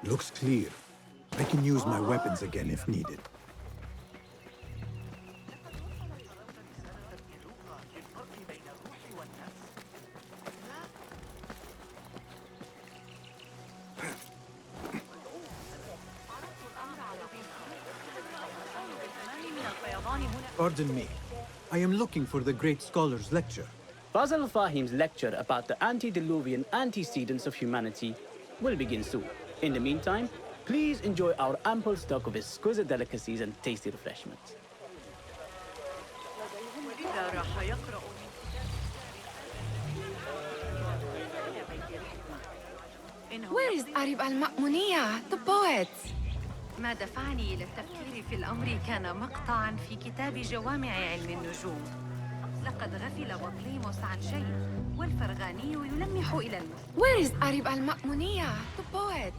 Looks clear. I can use my weapons again if needed. Pardon me. I am looking for the great scholar's lecture. Fazil Fahim's lecture about the antediluvian antecedents of humanity will begin soon. In the meantime, please enjoy our ample stock of exquisite delicacies and tasty refreshments. Where is Arib al-Ma'muniya, the poet? ما دفعني إلى التفكير في الأمر كان مقطعاً في كتاب جوامع علم النجوم. لقد غفل بطليموس عن شيء، والفرغاني يلمح إلى المستقبل. Where is Arib al-Ma'muniya, the poet?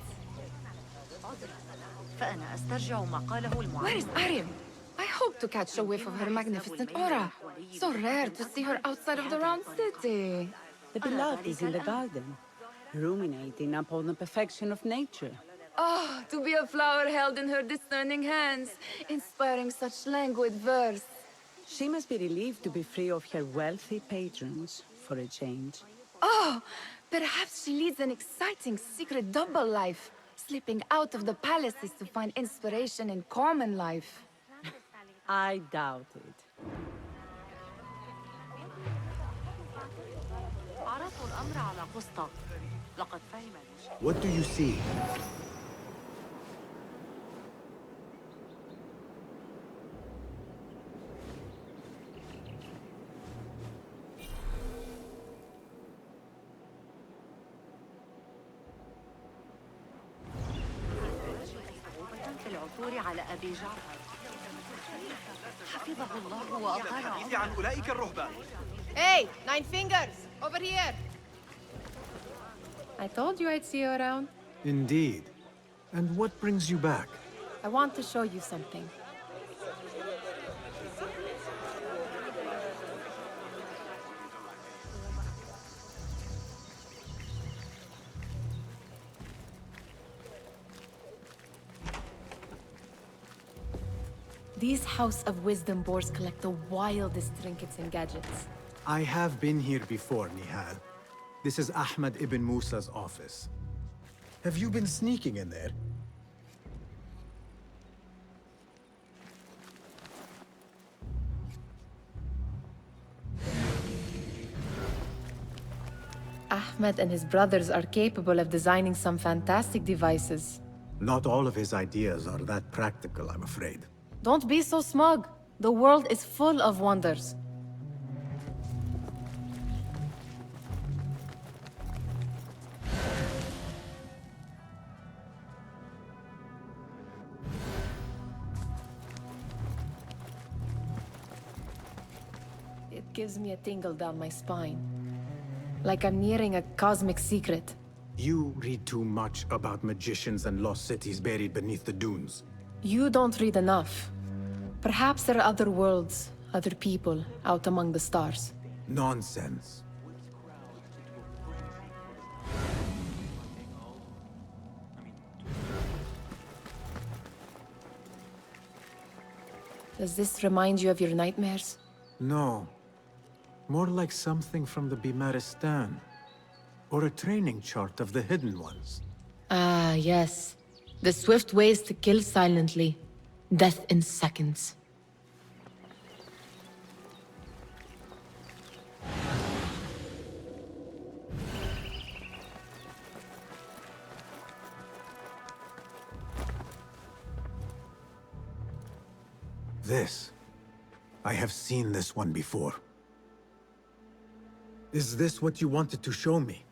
فأنا أسترجع ما قاله المعلم. Where is Arib? I hope to catch a whiff of her magnificent aura. So rare to see her outside of the round city. The beloved is in the garden, ruminating upon the perfection of nature. Oh, to be a flower held in her discerning hands, inspiring such languid verse. She must be relieved to be free of her wealthy patrons for a change. Oh, perhaps she leads an exciting secret double life, slipping out of the palaces to find inspiration in common life. I doubt it. عرضوا الأمر على قسطة. لقد فهم. What do you see? في العثور على أبي جعفر. حفظه الله وأطال عمره. عن أولئك الرهبان. Hey, Nine Fingers! Over here! I told you I'd see you around. Indeed. And what brings you back? I want to show you something. These House of Wisdom boards collect the wildest trinkets and gadgets. I have been here before, Nihal. This is Ahmed ibn Musa's office. Have you been sneaking in there? Ahmed and his brothers are capable of designing some fantastic devices. Not all of his ideas are that practical, I'm afraid. Don't be so smug. The world is full of wonders. It gives me a tingle down my spine. Like I'm nearing a cosmic secret. You read too much about magicians and lost cities buried beneath the dunes. You don't read enough. Perhaps there are other worlds, other people, out among the stars. Nonsense. Does this remind you of your nightmares? No. More like something from the Bimaristan. Or a training chart of the Hidden Ones. Ah, yes. The swift ways to kill silently. Death in seconds. This. I have seen this one before. Is this what you wanted to show me?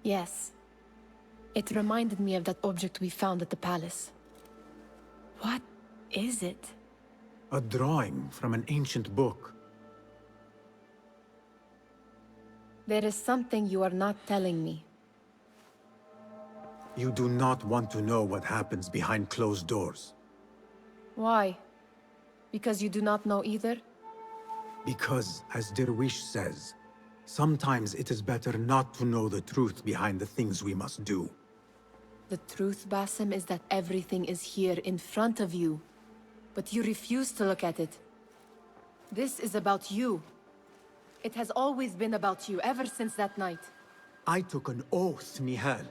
Yes. It reminded me of that object we found at the palace. What is it? A drawing from an ancient book. There is something you are not telling me. You do not want to know what happens behind closed doors. Why? Because you do not know either? Because, as Derwish says, sometimes it is better not to know the truth behind the things we must do. The truth, Basim, is that everything is here in front of you. But you refuse to look at it. This is about you. It has always been about you, ever since that night. I took an oath, Nihal,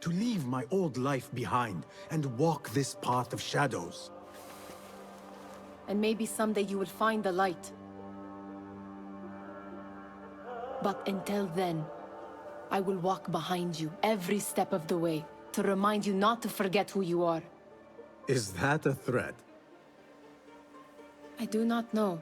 to leave my old life behind and walk this path of shadows. And maybe someday you will find the light. But until then, I will walk behind you every step of the way to remind you not to forget who you are. Is that a threat? I do not know.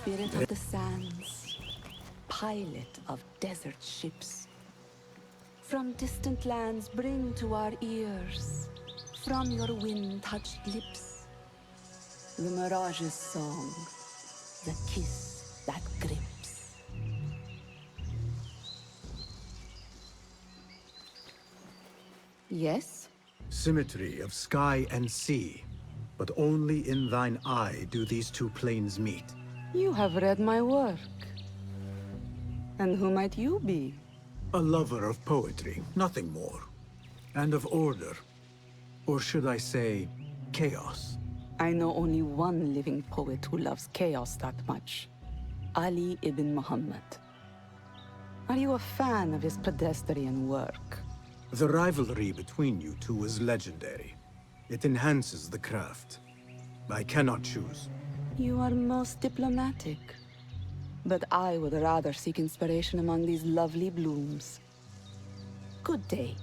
Spirit of the sands, pilot of desert ships. From distant lands bring to our ears, from your wind-touched lips, the Mirage's song, the kiss that grips. Yes? Symmetry of sky and sea, but only in thine eye do these two planes meet. You have read my work. And who might you be? A lover of poetry, nothing more. And of order. Or should I say, chaos. I know only one living poet who loves chaos that much. Ali ibn Muhammad. Are you a fan of his pedestrian work? The rivalry between you two is legendary. It enhances the craft. I cannot choose. You are most diplomatic. But I would rather seek inspiration among these lovely blooms. Good day.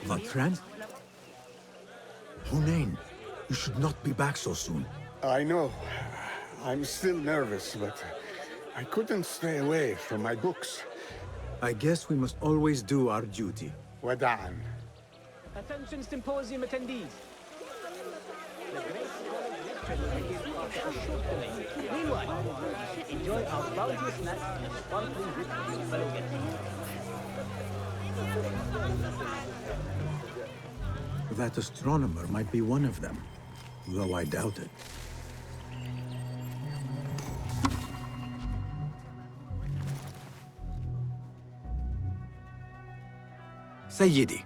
What, friend? Hunain, you should not be back so soon. I know. I'm still nervous, but I couldn't stay away from my books. I guess we must always do our duty. Wada'an. Attention symposium attendees. The great lecture will begin after a short delay. Meanwhile, enjoy our bounty snacks and sparkling drink with your fellow guests. That astronomer might be one of them, though I doubt it. Sayyidi,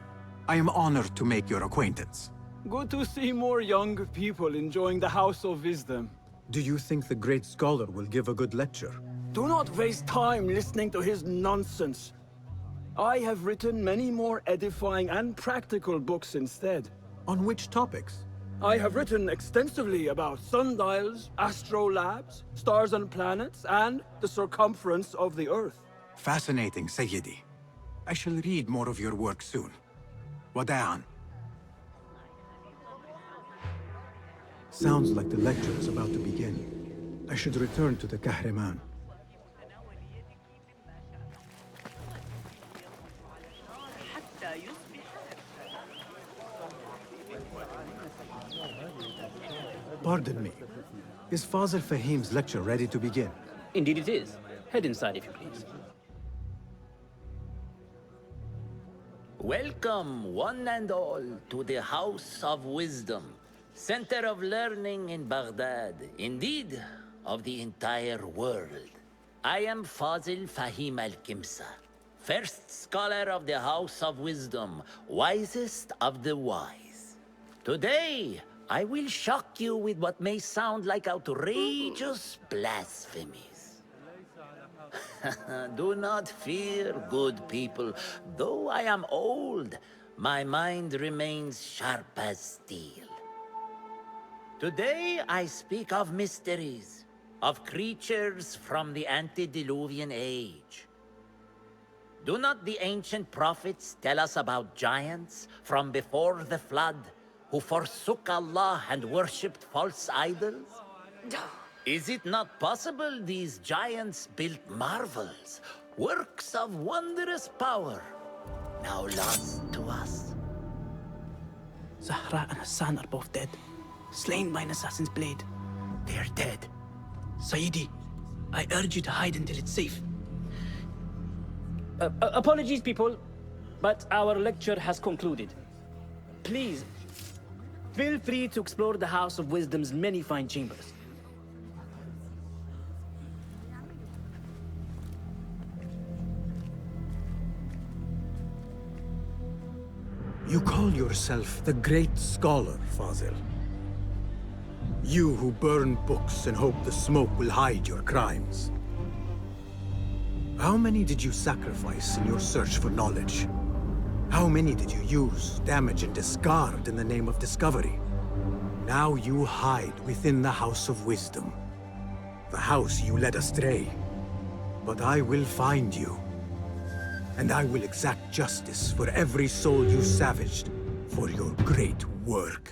I am honored to make your acquaintance. Good to see more young people enjoying the House of Wisdom. Do you think the great scholar will give a good lecture? Do not waste time listening to his nonsense. I have written many more edifying and practical books instead. On which topics? I have written extensively about sundials, astrolabes, stars and planets, and the circumference of the Earth. Fascinating, Sayyidi. I shall read more of your work soon. Wada'an. Sounds like the lecture is about to begin. I should return to the Kahraman. Pardon me. Is Fazil Fahim's lecture ready to begin? Indeed it is. Head inside if you please. Welcome, one and all, to the House of Wisdom. Center of learning in Baghdad, indeed, of the entire world. I am Fazil Fahim al-Kimsa, first scholar of the House of Wisdom, wisest of the wise. Today, I will shock you with what may sound like outrageous blasphemies. Do not fear, good people. Though I am old, my mind remains sharp as steel. Today, I speak of mysteries, of creatures from the antediluvian age. Do not the ancient prophets tell us about giants from before the flood who forsook Allah and worshipped false idols? Is it not possible these giants built marvels, works of wondrous power, now lost to us? Zahra and Hassan are both dead, slain by an assassin's blade. They are dead. Sayyidi, I urge you to hide until it's safe. Apologies, people, but our lecture has concluded. Please, feel free to explore the House of Wisdom's many fine chambers. You call yourself the great scholar, Fazil. You who burn books and hope the smoke will hide your crimes. How many did you sacrifice in your search for knowledge? How many did you use, damage, and discard in the name of discovery? Now you hide within the House of Wisdom. The house you led astray. But I will find you. And I will exact justice for every soul you savaged for your great work.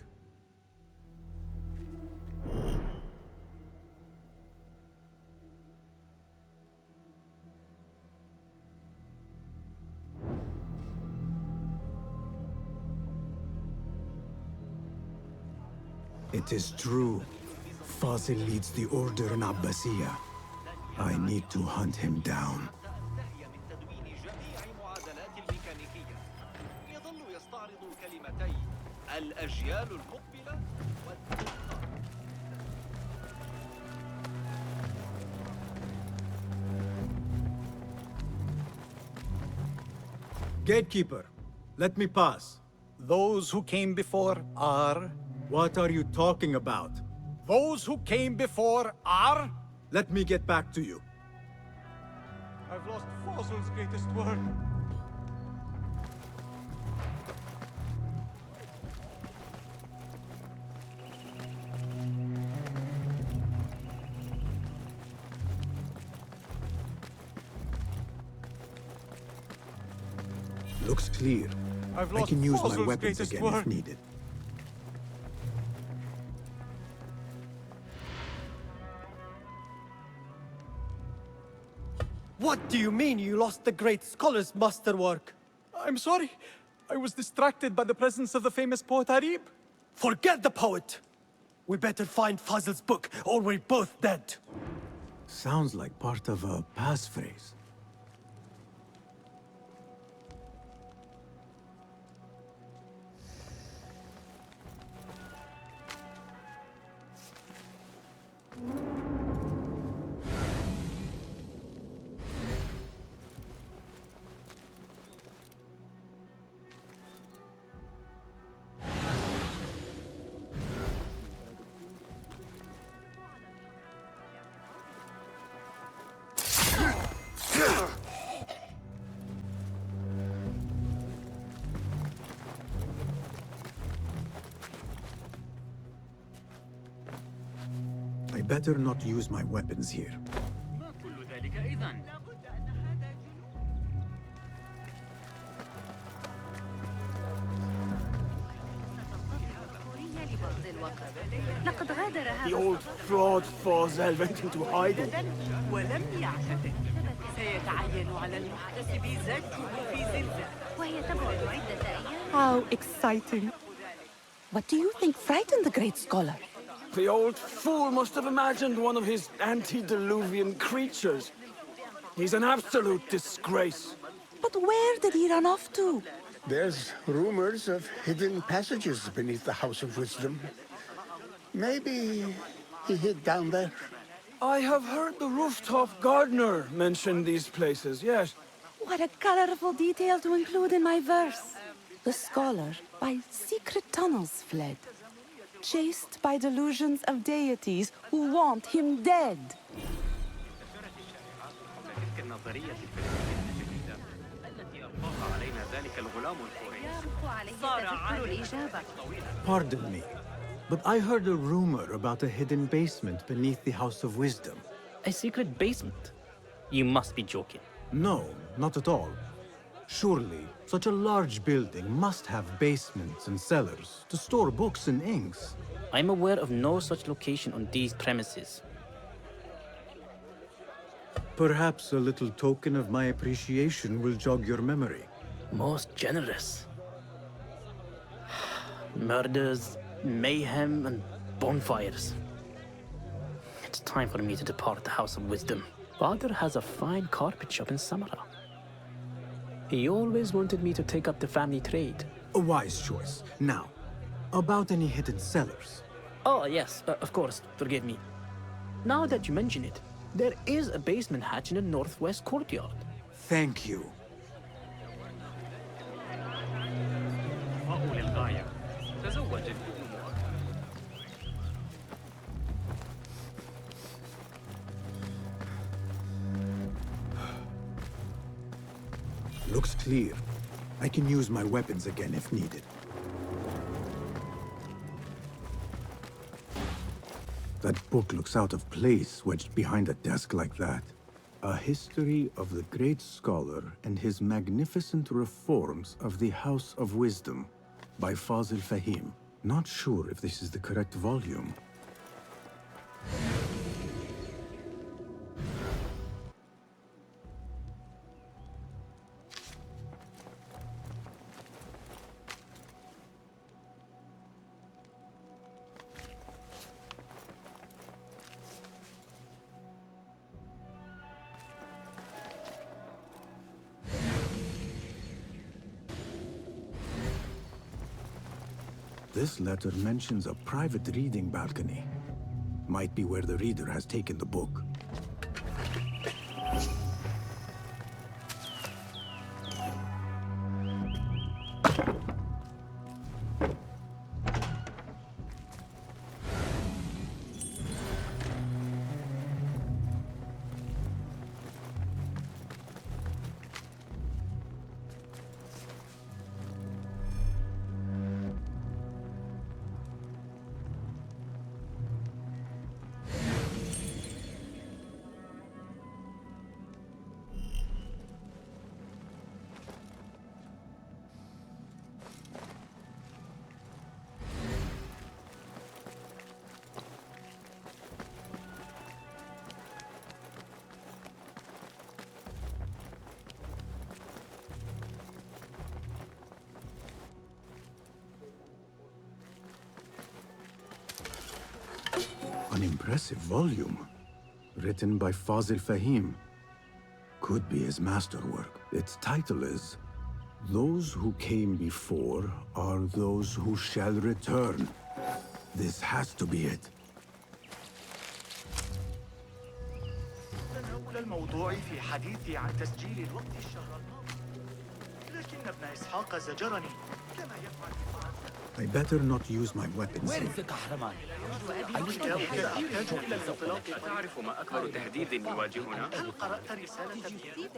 It is true. Fazil leads the order in Abbasiyya. I need to hunt him down. Gatekeeper, let me pass. Those who came before are... What are you talking about? Those who came before are... Let me get back to you. I've lost Fazil's greatest work. Looks clear. I've I lost can use my Fazil's weapons greatest again work. if needed. What do you mean you lost the great scholar's masterwork? I'm sorry. I was distracted by the presence of the famous poet Arib. Forget the poet! We better find Fazil's book, or we're both dead. Sounds like part of a passphrase. I better not use my weapons here. The old fraud Fazil went into hiding. How exciting. What do you think frightened the great scholar? The old fool must have imagined one of his antediluvian creatures. He's an absolute disgrace. But where did he run off to? There's rumors of hidden passages beneath the House of Wisdom. Maybe he hid down there. I have heard the rooftop gardener mention these places, yes. What a colorful detail to include in my verse. The scholar by secret tunnels fled, chased by delusions of deities who want him dead. Pardon me, but I heard a rumor about a hidden basement beneath the House of Wisdom. A secret basement? You must be joking. No, not at all. Surely, such a large building must have basements and cellars to store books and inks. I'm aware of no such location on these premises. Perhaps a little token of my appreciation will jog your memory. Most generous. Murders, mayhem, and bonfires. It's time for me to depart the House of Wisdom. Father has a fine carpet shop in Samara. He always wanted me to take up the family trade. A wise choice. Now, about any hidden cellars? Oh, yes, of course, forgive me. Now that you mention it, there is a basement hatch in the northwest courtyard. Thank you. Looks clear. I can use my weapons again if needed. That book looks out of place wedged behind a desk like that. A history of the great scholar and his magnificent reforms of the House of Wisdom by Fazil Fahim. Not sure if this is the correct volume. This letter mentions a private reading balcony. Might be where the reader has taken the book. An impressive volume, written by Fazil Fahim. Could be his masterwork. Its title is, "Those who came before are those who shall return." This has to be it. الموضوع في حديثي عن تسجيل الوقت الشهر الماضي لكن ابن إسحاق زجرني كما يفعل. I better not use my weapons here. تعرف ما أكبر تهديد يواجهنا؟ هل قرأت رسالة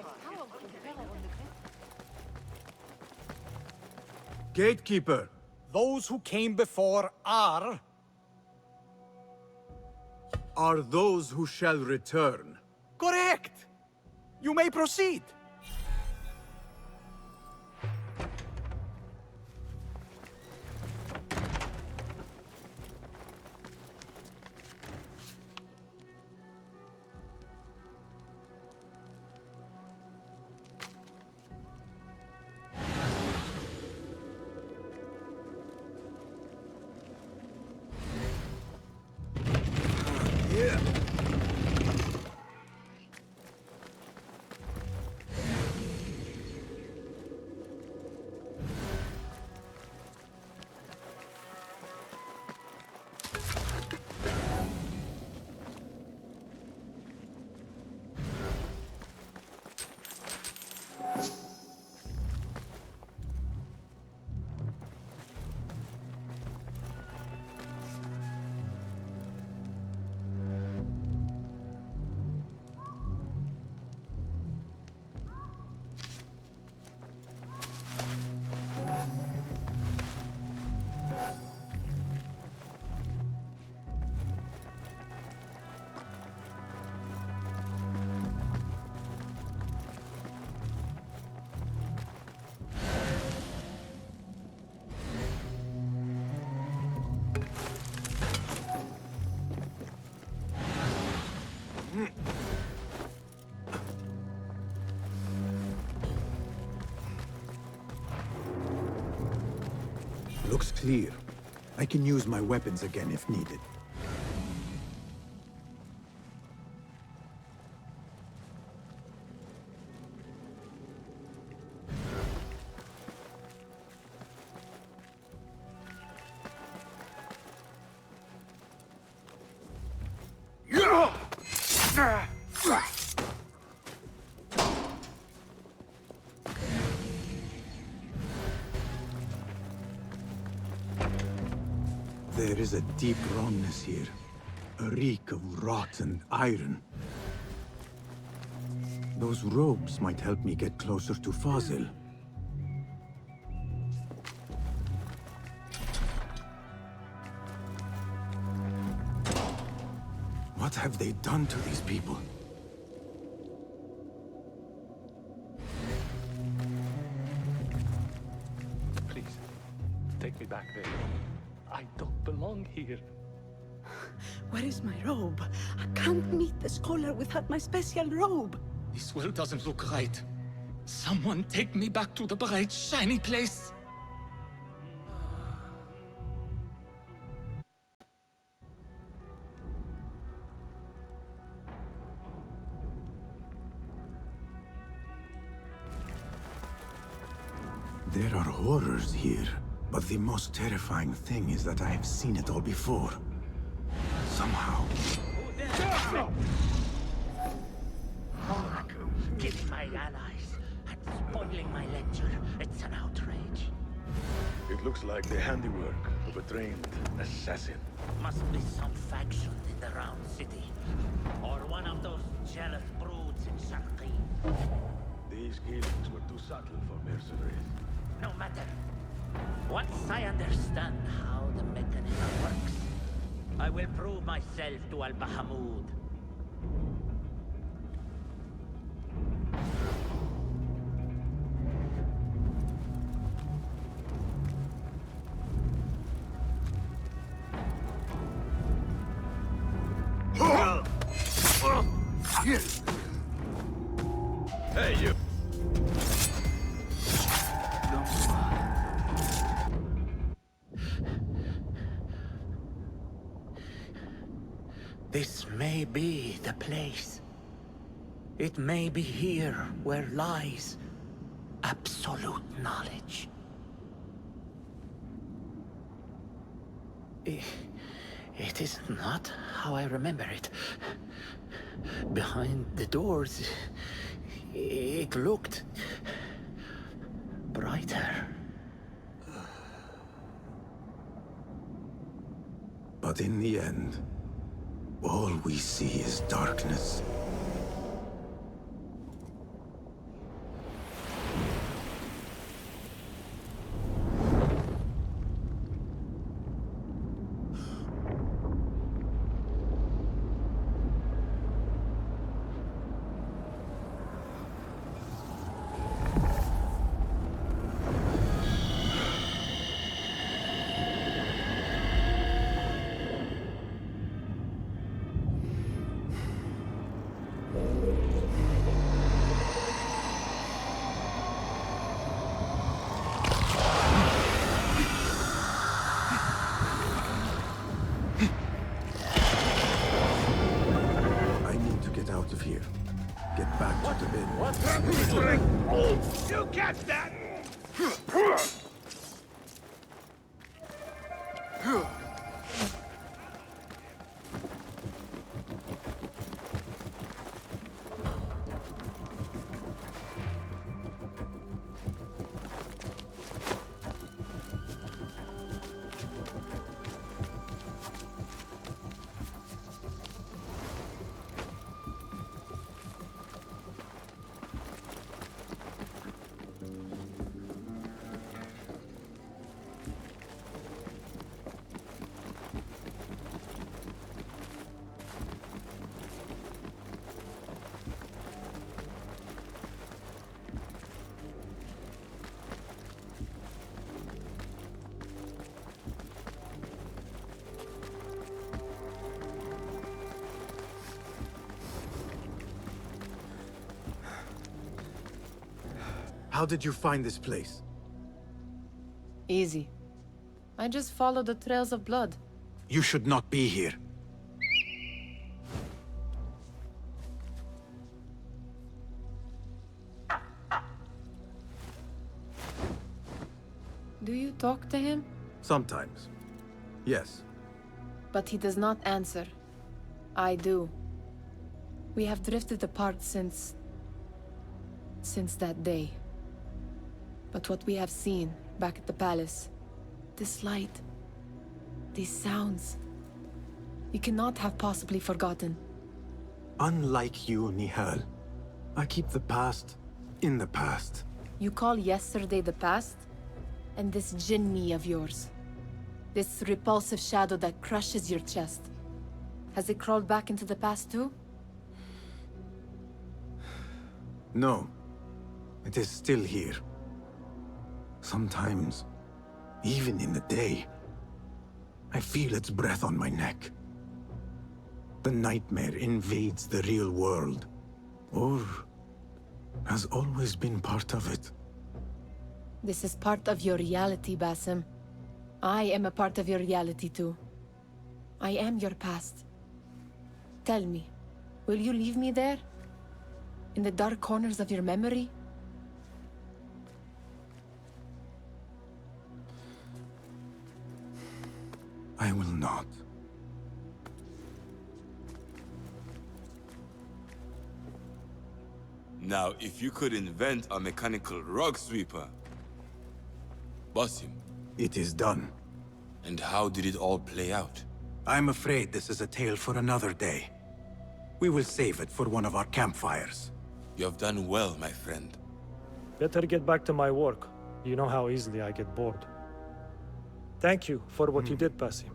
Gatekeeper! Those who came before are those who shall return. correct. You may proceed. Looks clear. I can use my weapons again if needed. There is a deep wrongness here. A reek of rotten iron. Those robes might help me get closer to Fazil. What have they done to these people? Please, take me back there. I don't belong here. Where is my robe? I can't meet the scholar without my special robe. This world doesn't look right. Someone take me back to the bright, shiny place. There are horrors here, but the most terrifying thing is that I have seen it all before. Somehow. Killing my allies and spoiling my lecture. It's an outrage. It looks like the handiwork of a trained assassin. Must be some faction in the Round City. Or one of those jealous broods in Sharqi. These killings were too subtle for mercenaries. No matter. Once I understand how the mechanism works, I will prove myself to Al-Bahamud. Hey, you! This may be the place. It may be here where lies absolute knowledge. It is not how I remember it. Behind the doors, it looked brighter. But in the end, all we see is darkness. Out of here. Get back to the bin. What's happening? Oh, you catch that? How did you find this place? Easy. I just follow the trails of blood. You should not be here. Do you talk to him? Sometimes. Yes. But he does not answer. I do. We have drifted apart since that day. But what we have seen back at the palace, this light, these sounds, you cannot have possibly forgotten. Unlike you, Nihal, I keep the past in the past. You call yesterday the past? And this jinni of yours, this repulsive shadow that crushes your chest, has it crawled back into the past too? No. It is still here. Sometimes, even in the day, I feel its breath on my neck. The nightmare invades the real world, or has always been part of it. This is part of your reality, Basim. I am a part of your reality too. I am your past. Tell me, will you leave me there? In the dark corners of your memory? I will not. Now, if you could invent a mechanical rug sweeper, Basim. It is done. And how did it all play out? I'm afraid this is a tale for another day. We will save it for one of our campfires. You have done well, my friend. Better get back to my work. You know how easily I get bored. Thank you for what you did, Basim.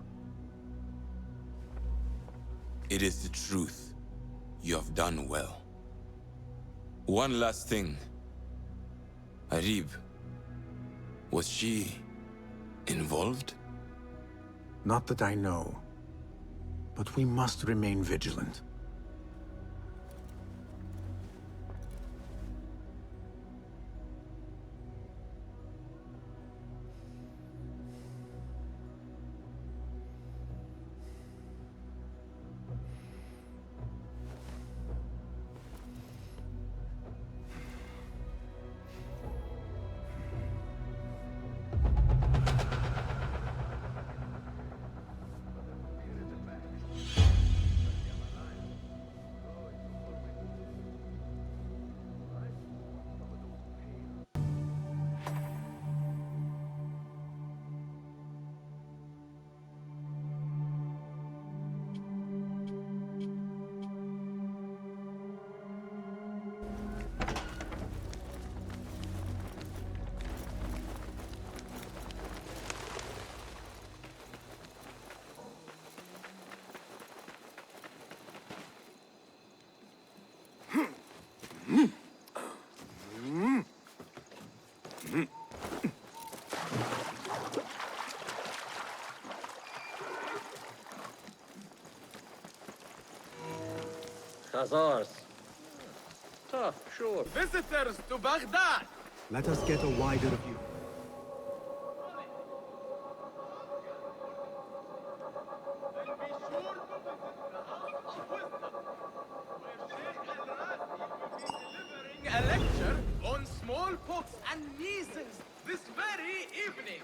It is the truth. You have done well. One last thing. Arib, was she involved? Not that I know. But we must remain vigilant. Khazars. Tough, sure. Visitors to Baghdad! Let us get a wider view. A lecture on smallpox and measles this very evening.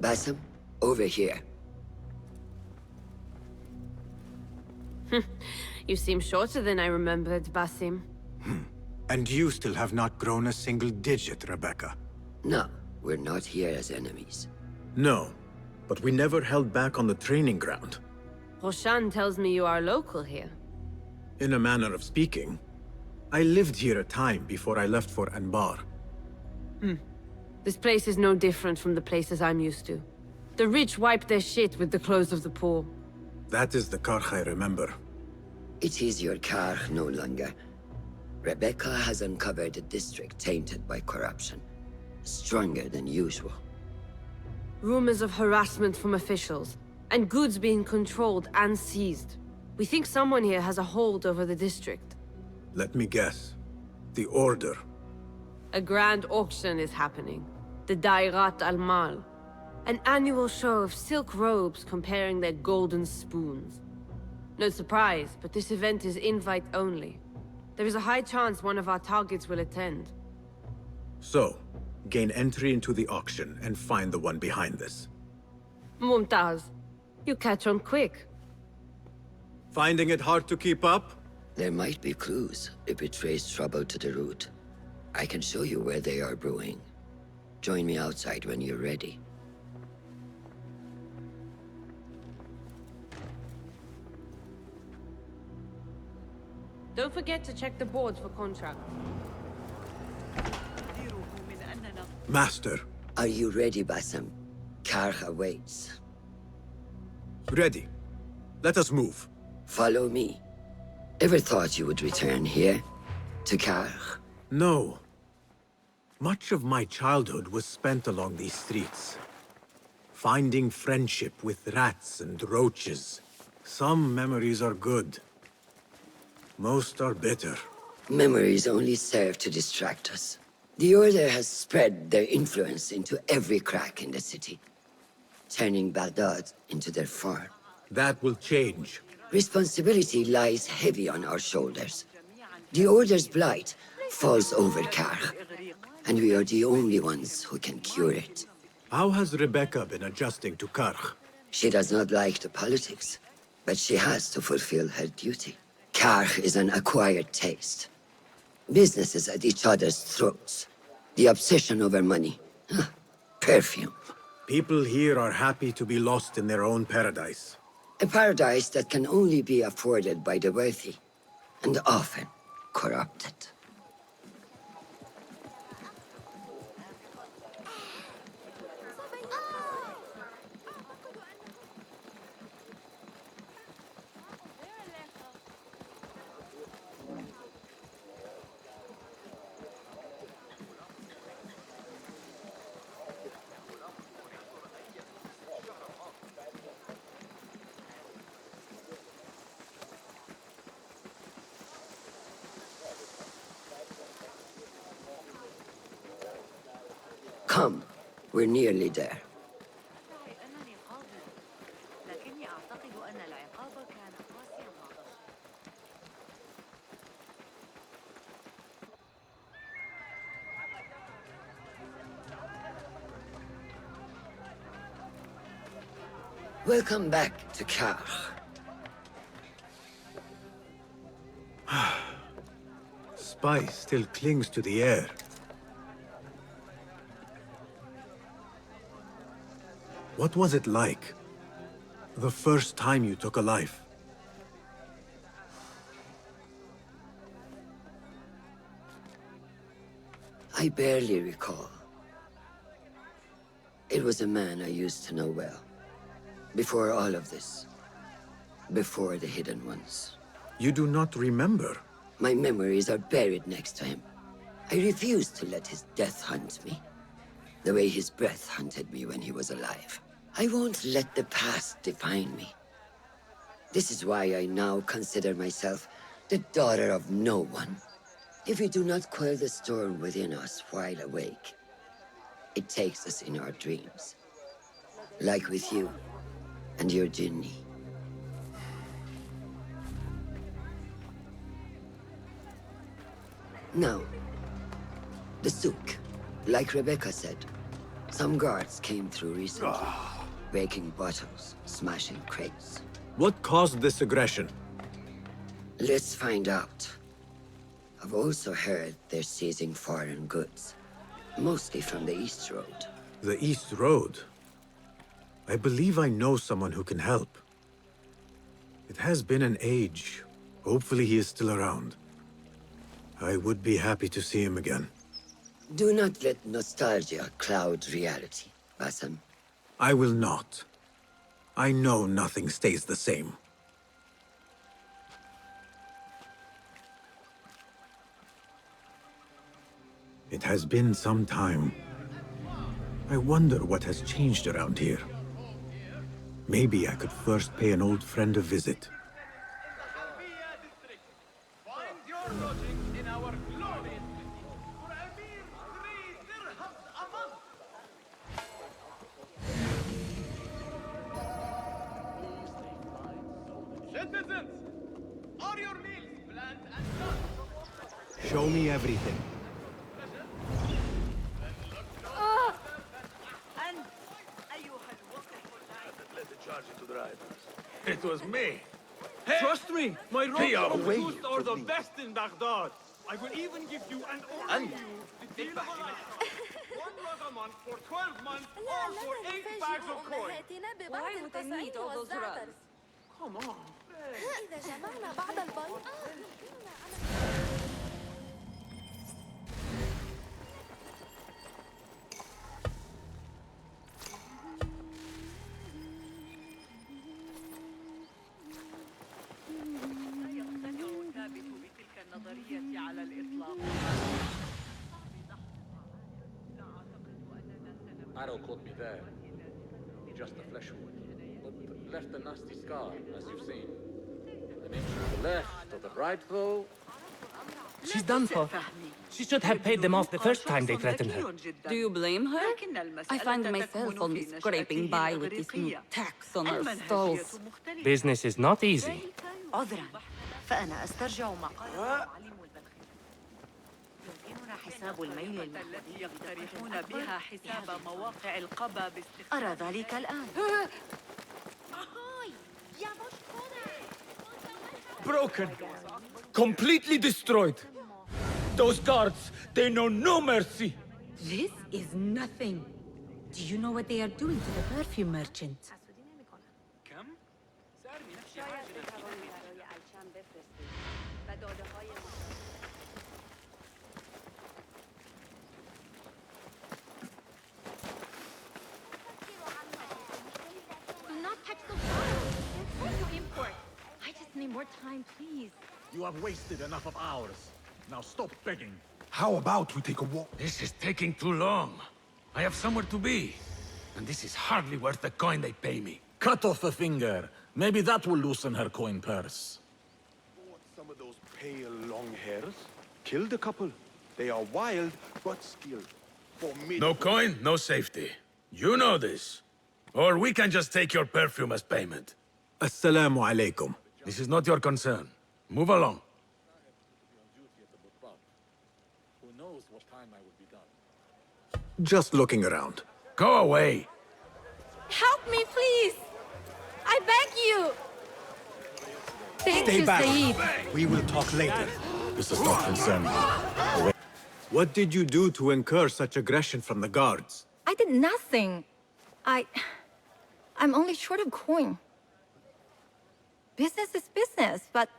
Basim, over here. You seem shorter than I remembered, Basim. And you still have not grown a single digit, Rebecca. No, we're not here as enemies. No, but we never held back on the training ground. Roshan tells me you are local here. In a manner of speaking. I lived here a time before I left for Anbar. This place is no different from the places I'm used to. The rich wipe their shit with the clothes of the poor. That is the Karkh I remember. It is your Karkh no longer. Rebecca has uncovered a district tainted by corruption. Stronger than usual. Rumors of harassment from officials, and goods being controlled and seized. We think someone here has a hold over the district. Let me guess. The Order. A grand auction is happening. The Dairat al-Mal. An annual show of silk robes comparing their golden spoons. No surprise, but this event is invite only. There is a high chance one of our targets will attend. So, gain entry into the auction and find the one behind this. Mumtaz, you catch on quick. Finding it hard to keep up? There might be clues if it traces trouble to the root. I can show you where they are brewing. Join me outside when you're ready. Don't forget to check the boards for contract. Master. Are you ready, Basim? Karkh awaits. Ready. Let us move. Follow me. Ever thought you would return here? To Karkh? No. Much of my childhood was spent along these streets. Finding friendship with rats and roaches. Some memories are good. Most are bitter. Memories only serve to distract us. The Order has spread their influence into every crack in the city, turning Baghdad into their farm. That will change. Responsibility lies heavy on our shoulders. The Order's blight falls over Karkh, and we are the only ones who can cure it. How has Rebecca been adjusting to Karkh? She does not like the politics, but she has to fulfill her duty. Karkh is an acquired taste. Businesses at each other's throats. The obsession over money. Perfume. People here are happy to be lost in their own paradise. A paradise that can only be afforded by the wealthy, and often corrupted. Come, we're nearly there. Welcome back to Karkh. Spice still clings to the air. What was it like? The first time you took a life? I barely recall. It was a man I used to know well. Before all of this. Before the Hidden Ones. You do not remember? My memories are buried next to him. I refuse to let his death hunt me. The way his breath hunted me when he was alive. I won't let the past define me. This is why I now consider myself the daughter of no one. If we do not quell the storm within us while awake, it takes us in our dreams. Like with you and your Jinni. Now, the souk, like Rebecca said, some guards came through recently, breaking bottles, smashing crates. What caused this aggression? Let's find out. I've also heard they're seizing foreign goods, mostly from the East Road. The East Road? I believe I know someone who can help. It has been an age. Hopefully he is still around. I would be happy to see him again. Do not let nostalgia cloud reality, Basim. I will not. I know nothing stays the same. It has been some time. I wonder what has changed around here. Maybe I could first pay an old friend a visit. Find your lodging in our glorious city. For a mere 3 dirhams a month. Citizens, are your meals planned and done? Show me everything. Let the charge into drivers. It was me. Hey, trust me, my Be robes away are the from me. best in Baghdad. I will even give you an order. The deal of a lifetime. 1 rug a month for 12 months or for 8 bags of coin. Why would I need all those rugs? Come on. إذا جمعنا بعض البيض Arrow caught me there. Just a flesh wound. But left a nasty scar, as you've seen. An inch to the left or the right, though. She's done for. She should have paid them off the first time they threatened her. Do you blame her? I find myself only scraping by with this new tax on our stalls. Business is not easy. عذرا فأنا أسترجع مقالة العلم والبلخي يمكننا حساب الميل التي يقترحون بها حساب مواقع القبا أرى ذلك الآن Broken. Completely destroyed. Those guards, they know no mercy. This is nothing. Do you know what they are doing to the perfume merchant? Do not touch the flowers. They're for you import. I just need more time, please. You have wasted enough of ours. Now stop begging. How about we take a walk? This is taking too long. I have somewhere to be. And this is hardly worth the coin they pay me. Cut off a finger. Maybe that will loosen her coin purse. Some of those pale long hairs. Killed a couple. They are wild, but skilled. No coin, no safety. You know this. Or we can just take your perfume as payment. Assalamu alaikum. This is not your concern. Move along. Who knows what time I will be done. Just looking around. Go away. Help me, please. I beg you. Thank Stay you, back. Saeed. We will talk later. This does not concern me. What did you do to incur such aggression from the guards? I did nothing. I'm only short of coin. Business is business, but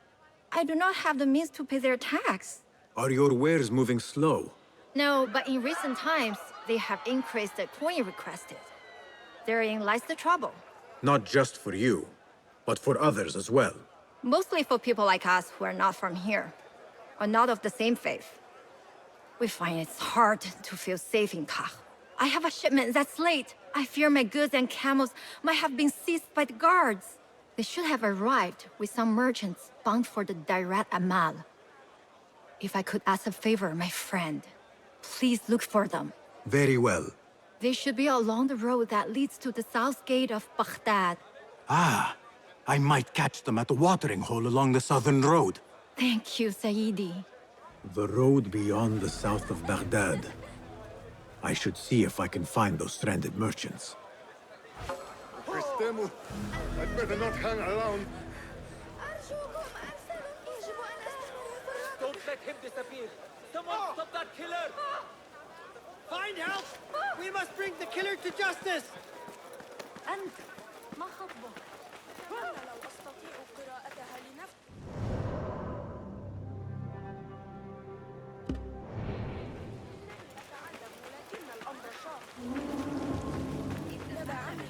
I do not have the means to pay their tax. Are your wares moving slow? No, but in recent times, they have increased the coin requested. Therein lies the trouble. Not just for you, but for others as well. Mostly for people like us who are not from here, or not of the same faith. We find it's hard to feel safe in Kah. I have a shipment that's late. I fear my goods and camels might have been seized by the guards. They should have arrived with some merchants bound for the Dairat Amal. If I could ask a favor, my friend, please look for them. Very well. They should be along the road that leads to the south gate of Baghdad. Ah, I might catch them at the watering hole along the southern road. Thank you, Saidi. The road beyond the south of Baghdad. I should see if I can find those stranded merchants. Christemu, I'd better not hang around. Don't let him disappear. Someone stop that killer. Find help! We must bring the killer to justice! أنت ما خطبك؟ أنا لو أستطيع قراءتها لنفسي. لكن الأمر شاق. اتبعني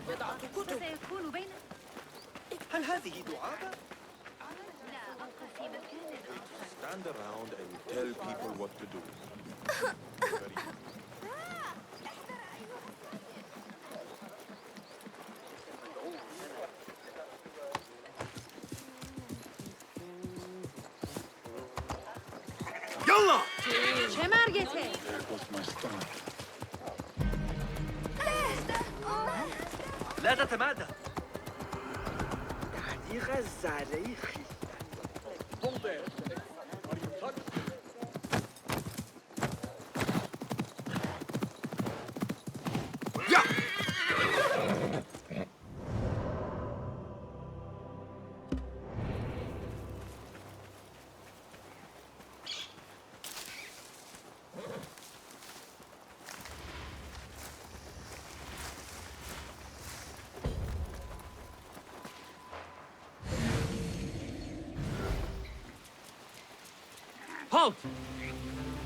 هل هذه دعابة؟ Stand around and tell people what to do. يلا! چه مرگته؟ There goes my stomach. لا تتمادى. تعليق الزعليخي. Halt!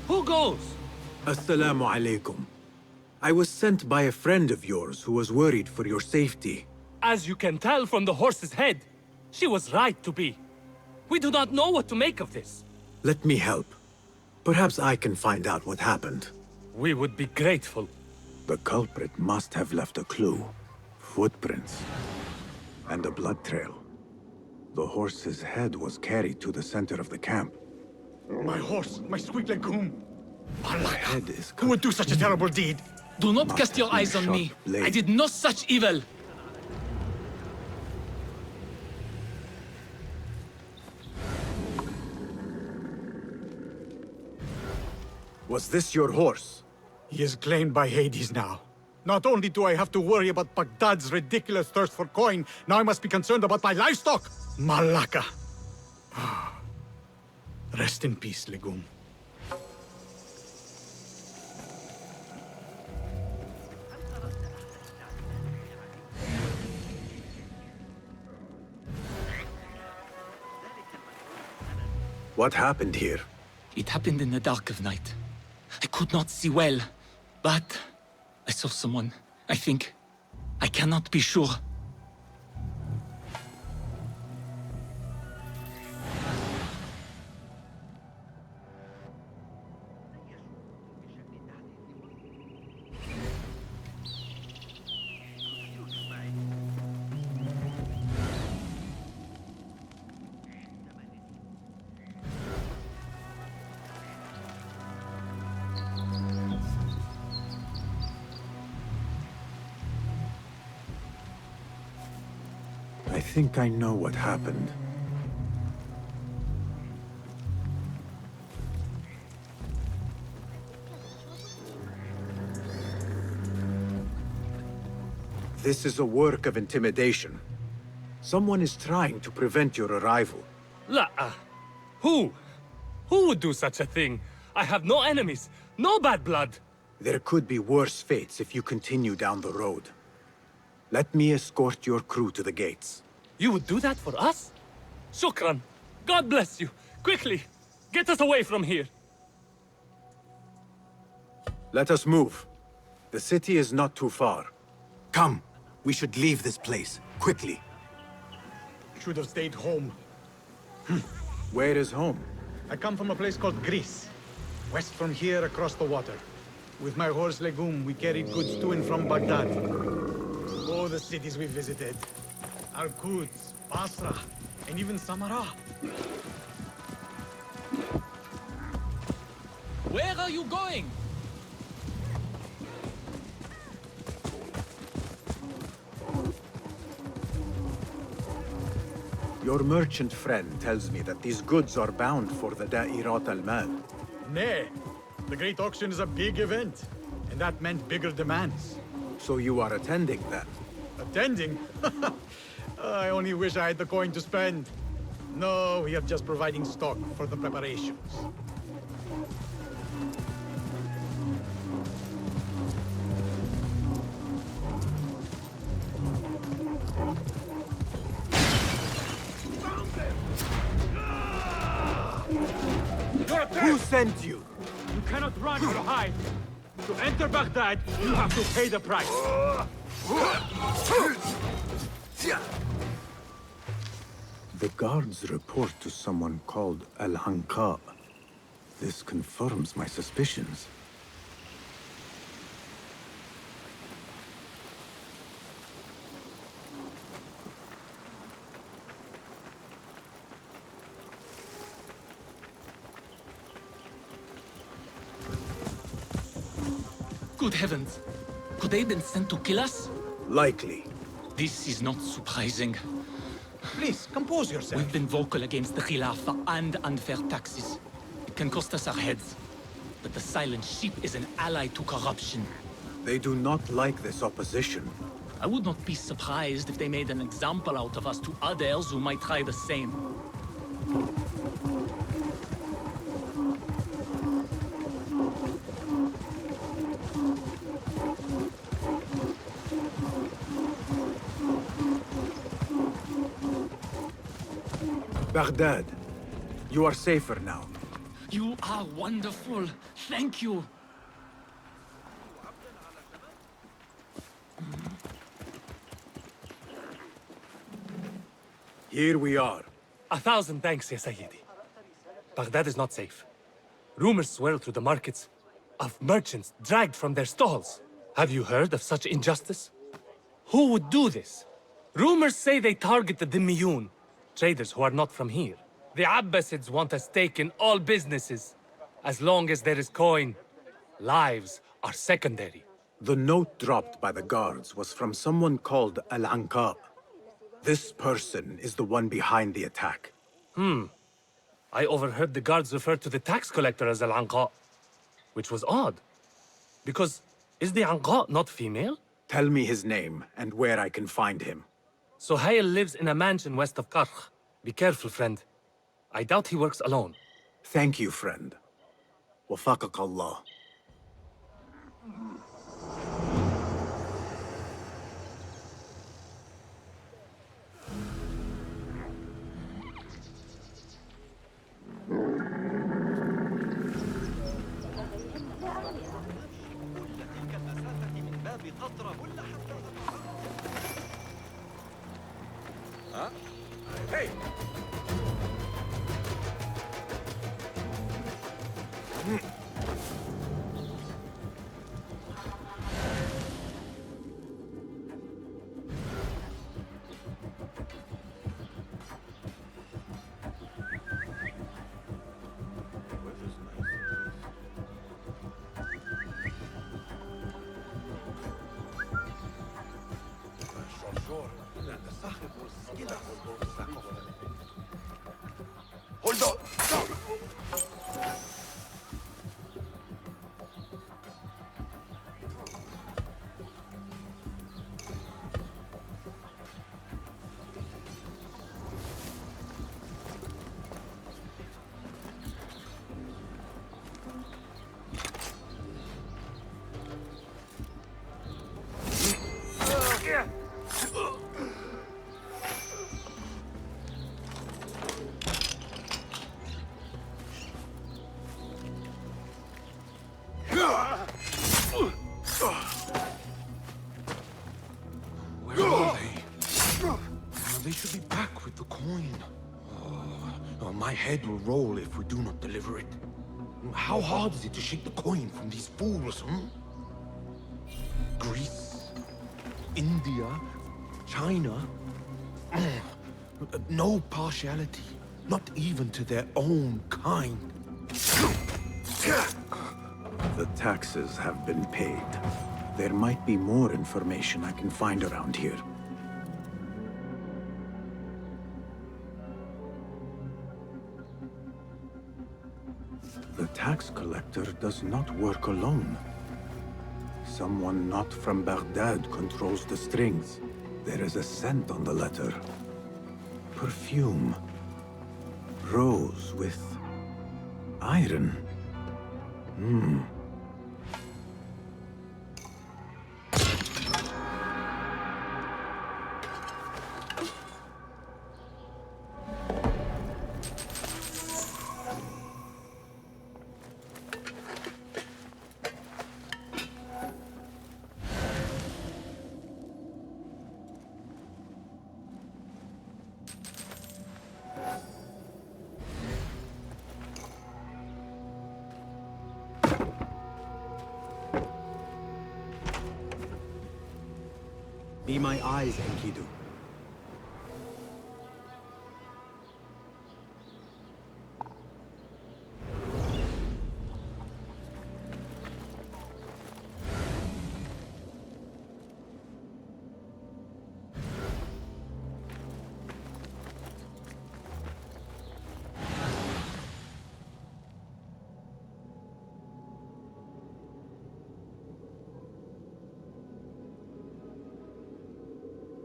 Who goes? Assalamu alaikum. I was sent by a friend of yours who was worried for your safety. As you can tell from the horse's head, she was right to be. We do not know what to make of this. Let me help. Perhaps I can find out what happened. We would be grateful. The culprit must have left a clue. Footprints. And a blood trail. The horse's head was carried to the center of the camp. My horse, my sweet legume. My head is Who would do such a terrible deed? Do not cast your eyes on me. I did no such evil. Was this your horse? He is claimed by Hades now. Not only do I have to worry about Baghdad's ridiculous thirst for coin, now I must be concerned about my livestock. Malaka. Rest in peace, legume. What happened here? It happened in the dark of night. I could not see well, but I saw someone, I think. I cannot be sure. I think I know what happened. This is a work of intimidation. Someone is trying to prevent your arrival. La. Who? Who would do such a thing? I have no enemies, no bad blood. There could be worse fates if you continue down the road. Let me escort your crew to the gates. You would do that for us? Shukran. God bless you. Quickly, get us away from here. Let us move. The city is not too far. Come, we should leave this place, quickly. Should have stayed home. Where is home? I come from a place called Greece. West from here, across the water. With my horse Legume, we carried goods to and from Baghdad. Oh, the cities we visited. Al-Quds, Basra, and even Samarra. Where are you going? Your merchant friend tells me that these goods are bound for the Da'irat al-Mal. Nay, the Great Auction is a big event, and that meant bigger demands. So you are attending then? Attending? I only wish I had the coin to spend. No, we are just providing stock for the preparations. Who sent you? You cannot run or hide. To enter Baghdad, you have to pay the price. The guards report to someone called Anqa. This confirms my suspicions. Good heavens! Could they have been sent to kill us? Likely. This is not surprising. Please, compose yourself. We've been vocal against the Khilafah and unfair taxes. It can cost us our heads. But the Silent Sheep is an ally to corruption. They do not like this opposition. I would not be surprised if they made an example out of us to others who might try the same. Baghdad, you are safer now. You are wonderful. Thank you. Here we are. 1,000 thanks, Ya Sayyidi. Baghdad is not safe. Rumors swirl through the markets of merchants dragged from their stalls. Have you heard of such injustice? Who would do this? Rumors say they target the Dhimmiyun, traders who are not from here. The Abbasids want a stake in all businesses. As long as there is coin, lives are secondary. The note dropped by the guards was from someone called Anqa. This person is the one behind the attack. I overheard the guards refer to the tax collector as Anqa, which was odd. Because is the Anqa not female? Tell me his name and where I can find him. Suhail lives in a mansion west of Karkh. Be careful, friend. I doubt he works alone. Thank you, friend. Wafaqak Allah. Hey! Hold on! Stop! Where are they? They should be back with the coin. My head will roll if we do not deliver it. How hard is it to shake the coin from these fools, Greece, India, China. No partiality, not even to their own kind. The taxes have been paid. There might be more information I can find around here. The tax collector does not work alone. Someone not from Baghdad controls the strings. There is a scent on the letter. Perfume. Rose with iron. Be my eyes, Enkidu.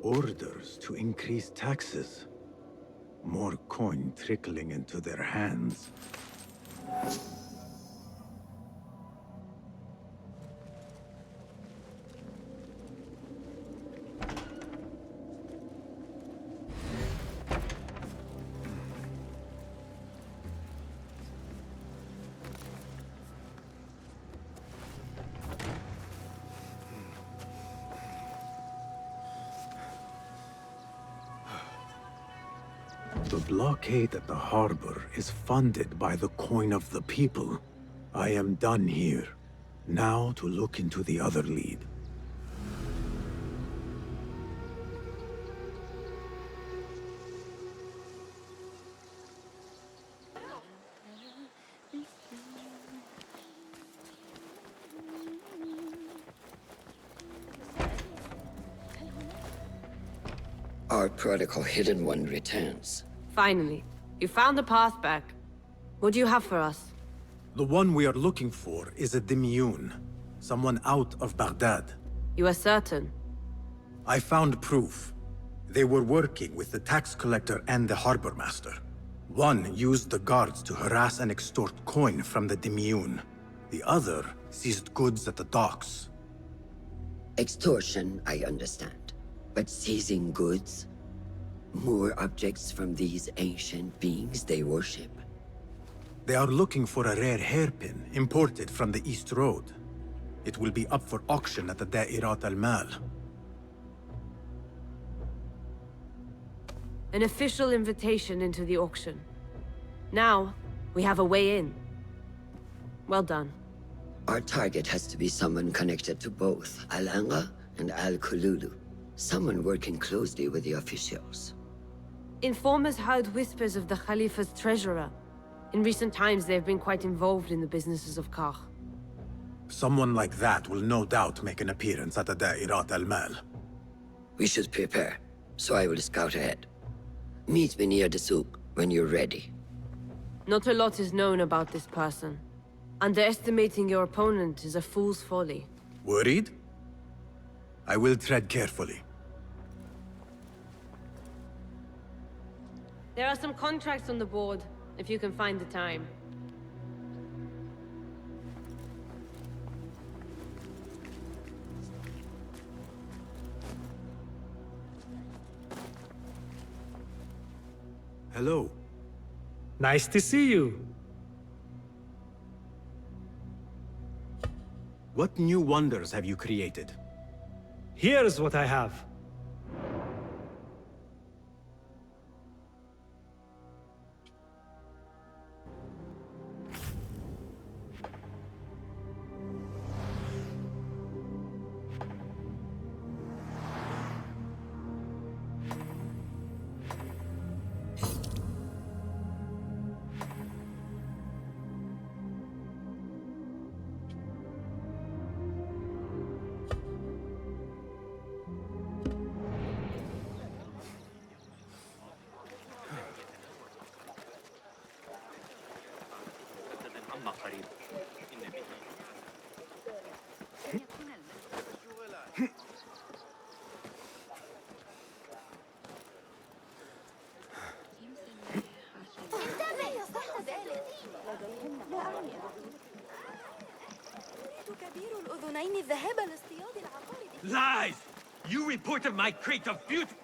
Orders to increase taxes. More coin trickling into their hands. The blockade at the harbor is funded by the coin of the people. I am done here. Now to look into the other lead. Our prodigal hidden one returns. Finally, you found the path back. What do you have for us? The one we are looking for is a Dimyun, someone out of Baghdad. You are certain? I found proof. They were working with the tax collector and the harbor master. One used the guards to harass and extort coin from the Dimyun. The other seized goods at the docks. Extortion, I understand. But seizing goods? More objects from these ancient beings they worship. They are looking for a rare hairpin imported from the East Road. It will be up for auction at the Da'irat al-Mal. An official invitation into the auction. Now, we have a way in. Well done. Our target has to be someone connected to both Al-Anqa and Al-Kululu. Someone working closely with the officials. Informers heard whispers of the Khalifa's treasurer. In recent times, they have been quite involved in the businesses of Kar. Someone like that will no doubt make an appearance at the Da'irat al-Mal. We should prepare, so I will scout ahead. Meet me near the souk when you're ready. Not a lot is known about this person. Underestimating your opponent is a fool's folly. Worried? I will tread carefully. There are some contracts on the board, if you can find the time. Hello. Nice to see you. What new wonders have you created? Here's what I have. Lies! You reported my crate of beauty.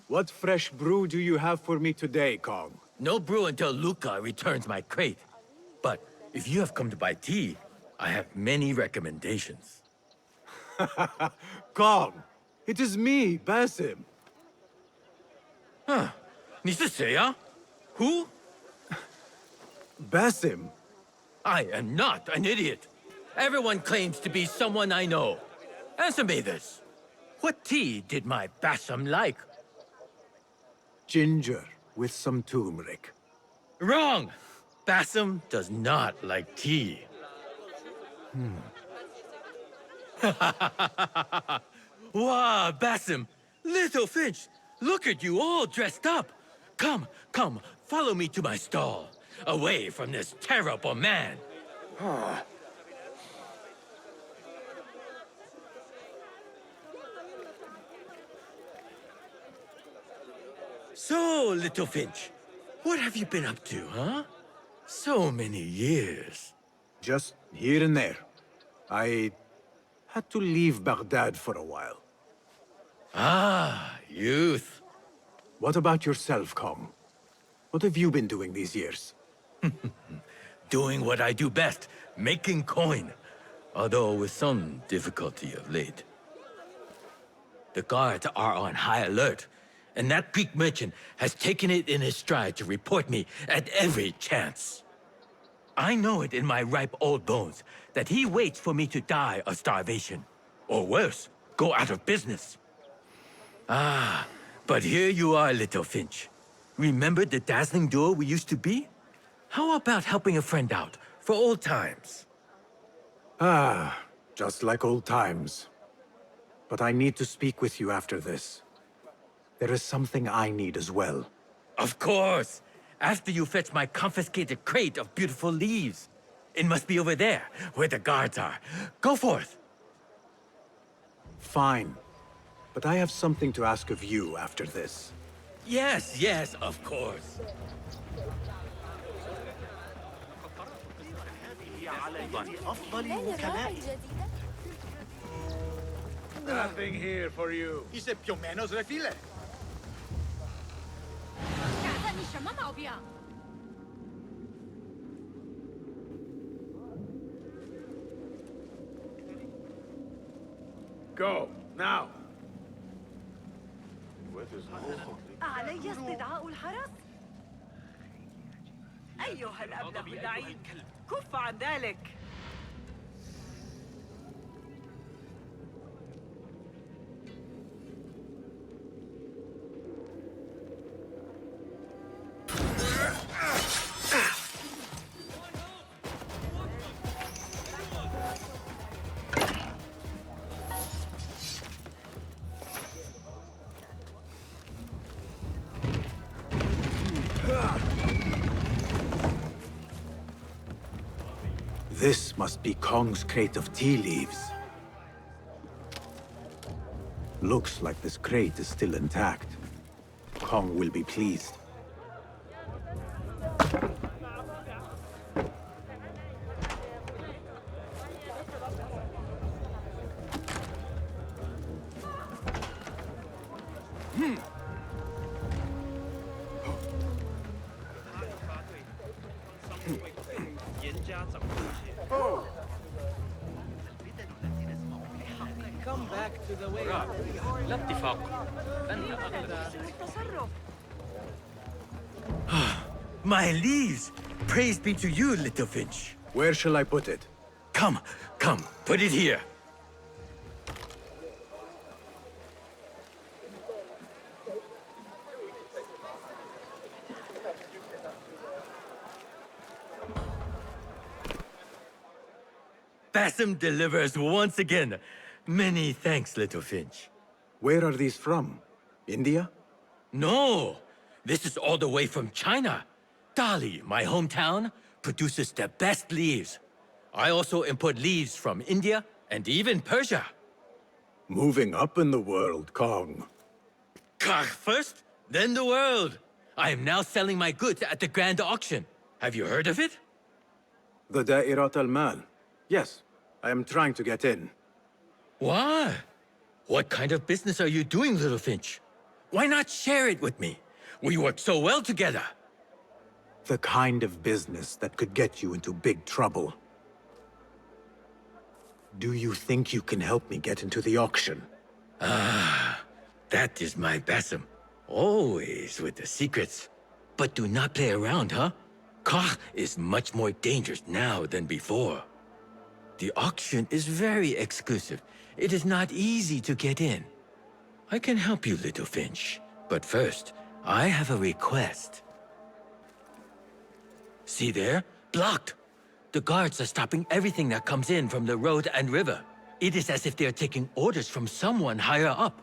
What fresh brew do you have for me today, Kong? No brew until Luca returns my crate. But if you have come to buy tea, I have many recommendations. Kong! It is me, Basim. Huh. 你是谁啊? Who? Basim. I am not an idiot. Everyone claims to be someone I know. Answer me this. What tea did my Basim like? Ginger with some turmeric. Wrong! Basim does not like tea. Wow, Basim! Little Finch, look at you all dressed up! Come, come, follow me to my stall. Away from this terrible man. So, Little Finch, what have you been up to, huh? So many years. Just here and there. I had to leave Baghdad for a while. Ah, youth. What about yourself, Kong? What have you been doing these years? Doing what I do best, making coin. Although with some difficulty of late. The guards are on high alert, and that Greek merchant has taken it in his stride to report me at every chance. I know it in my ripe old bones that he waits for me to die of starvation. Or worse, go out of business. Ah, but here you are, Little Finch. Remember the dazzling duo we used to be? How about helping a friend out, for old times? Ah, just like old times. But I need to speak with you after this. There is something I need as well. Of course! After you fetch my confiscated crate of beautiful leaves. It must be over there, where the guards are. Go forth! Fine. But I have something to ask of you after this. Yes, yes, of course. Nothing here for you. Dice più o meno le file. Go, now. علي استدعاء الحرس؟ أيها الأبله اللعين، كف عن ذلك. This must be Kong's crate of tea leaves. Looks like this crate is still intact. Kong will be pleased. Come back to the way. لا اتفاق. My leaves! Praise be to you, Little Finch. Where shall I put it? Come, come, put it here. Basim delivers once again. Many thanks, Little Finch. Where are these from? India? No! This is all the way from China. Dali, my hometown, produces the best leaves. I also import leaves from India and even Persia. Moving up in the world, Kong. Kah first, then the world. I am now selling my goods at the grand auction. Have you heard of it? The Da'irat al-Mal. Yes, I am trying to get in. Why? What kind of business are you doing, Little Finch? Why not share it with me? We work so well together. The kind of business that could get you into big trouble. Do you think you can help me get into the auction? Ah, that is my Basim. Always with the secrets. But do not play around, huh? Kah is much more dangerous now than before. The auction is very exclusive. It is not easy to get in. I can help you, little Finch. But first, I have a request. See there? Blocked! The guards are stopping everything that comes in from the road and river. It is as if they are taking orders from someone higher up.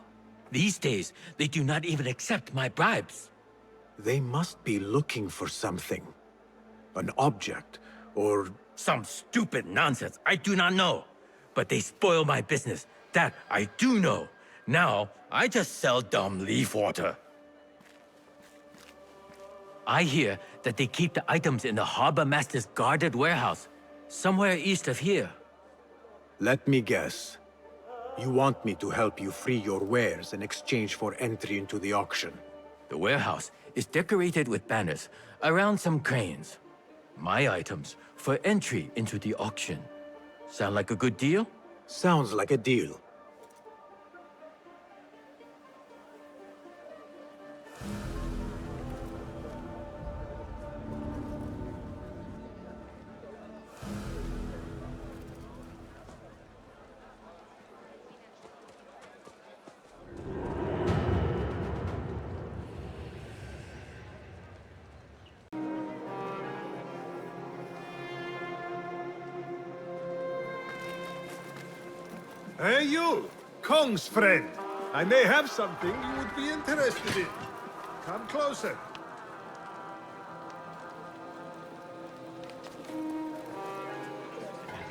These days, they do not even accept my bribes. They must be looking for something. An object, or... Some stupid nonsense, I do not know. But they spoil my business, that I do know. Now, I just sell dumb leaf water. I hear that they keep the items in the harbor master's guarded warehouse, somewhere east of here. Let me guess. You want me to help you free your wares in exchange for entry into the auction. The warehouse is decorated with banners around some cranes. My items for entry into the auction. Sound like a good deal? Sounds like a deal. Hey, you! Kong's friend! I may have something you would be interested in. Come closer.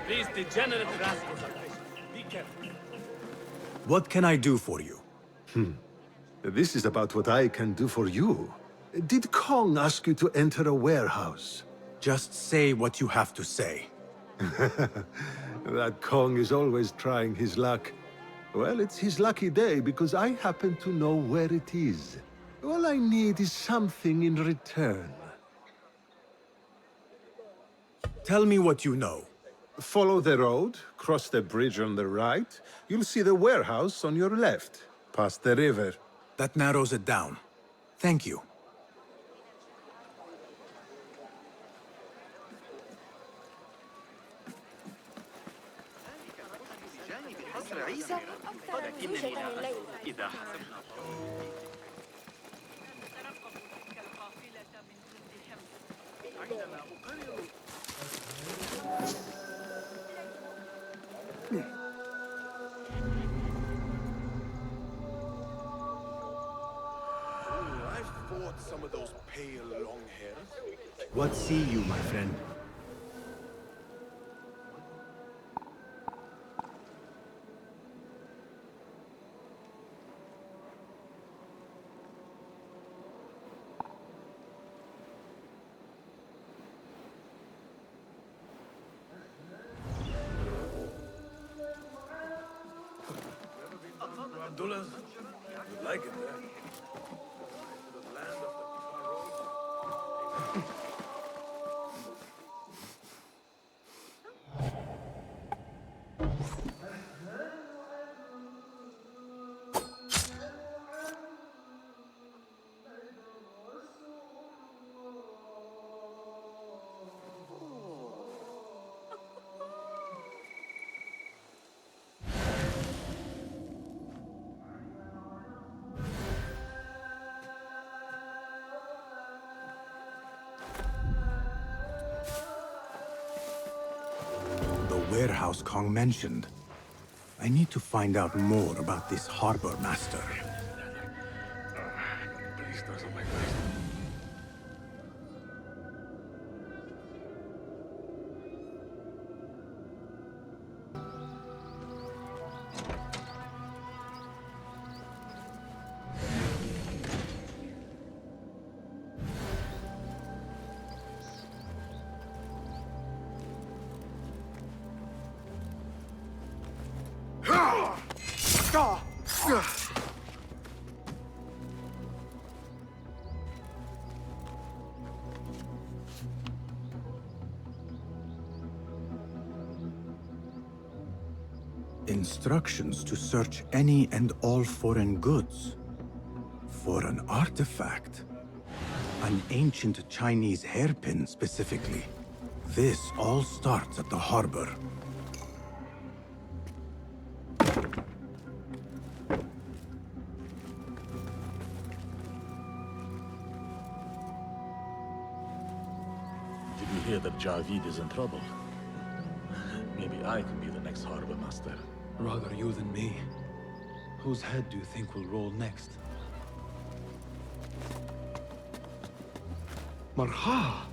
These degenerate rascals are nice. Be careful. What can I do for you? This is about what I can do for you. Did Kong ask you to enter a warehouse? Just say what you have to say. That Kong is always trying his luck. Well, it's his lucky day because I happen to know where it is. All I need is something in return. Tell me what you know. Follow the road, cross the bridge on the right. You'll see the warehouse on your left, past the river. That narrows it down. Thank you. Some of those pale, long hairs. What see you, my friend? Abdullah's? You like it, eh? Warehouse Kong mentioned. I need to find out more about this harbor master. Instructions to search any and all foreign goods. For an artifact. An ancient Chinese hairpin, specifically. This all starts at the harbor. Did you hear that Javid is in trouble? Maybe I can be the next harbor master. Rather you than me. Whose head do you think will roll next? Marha!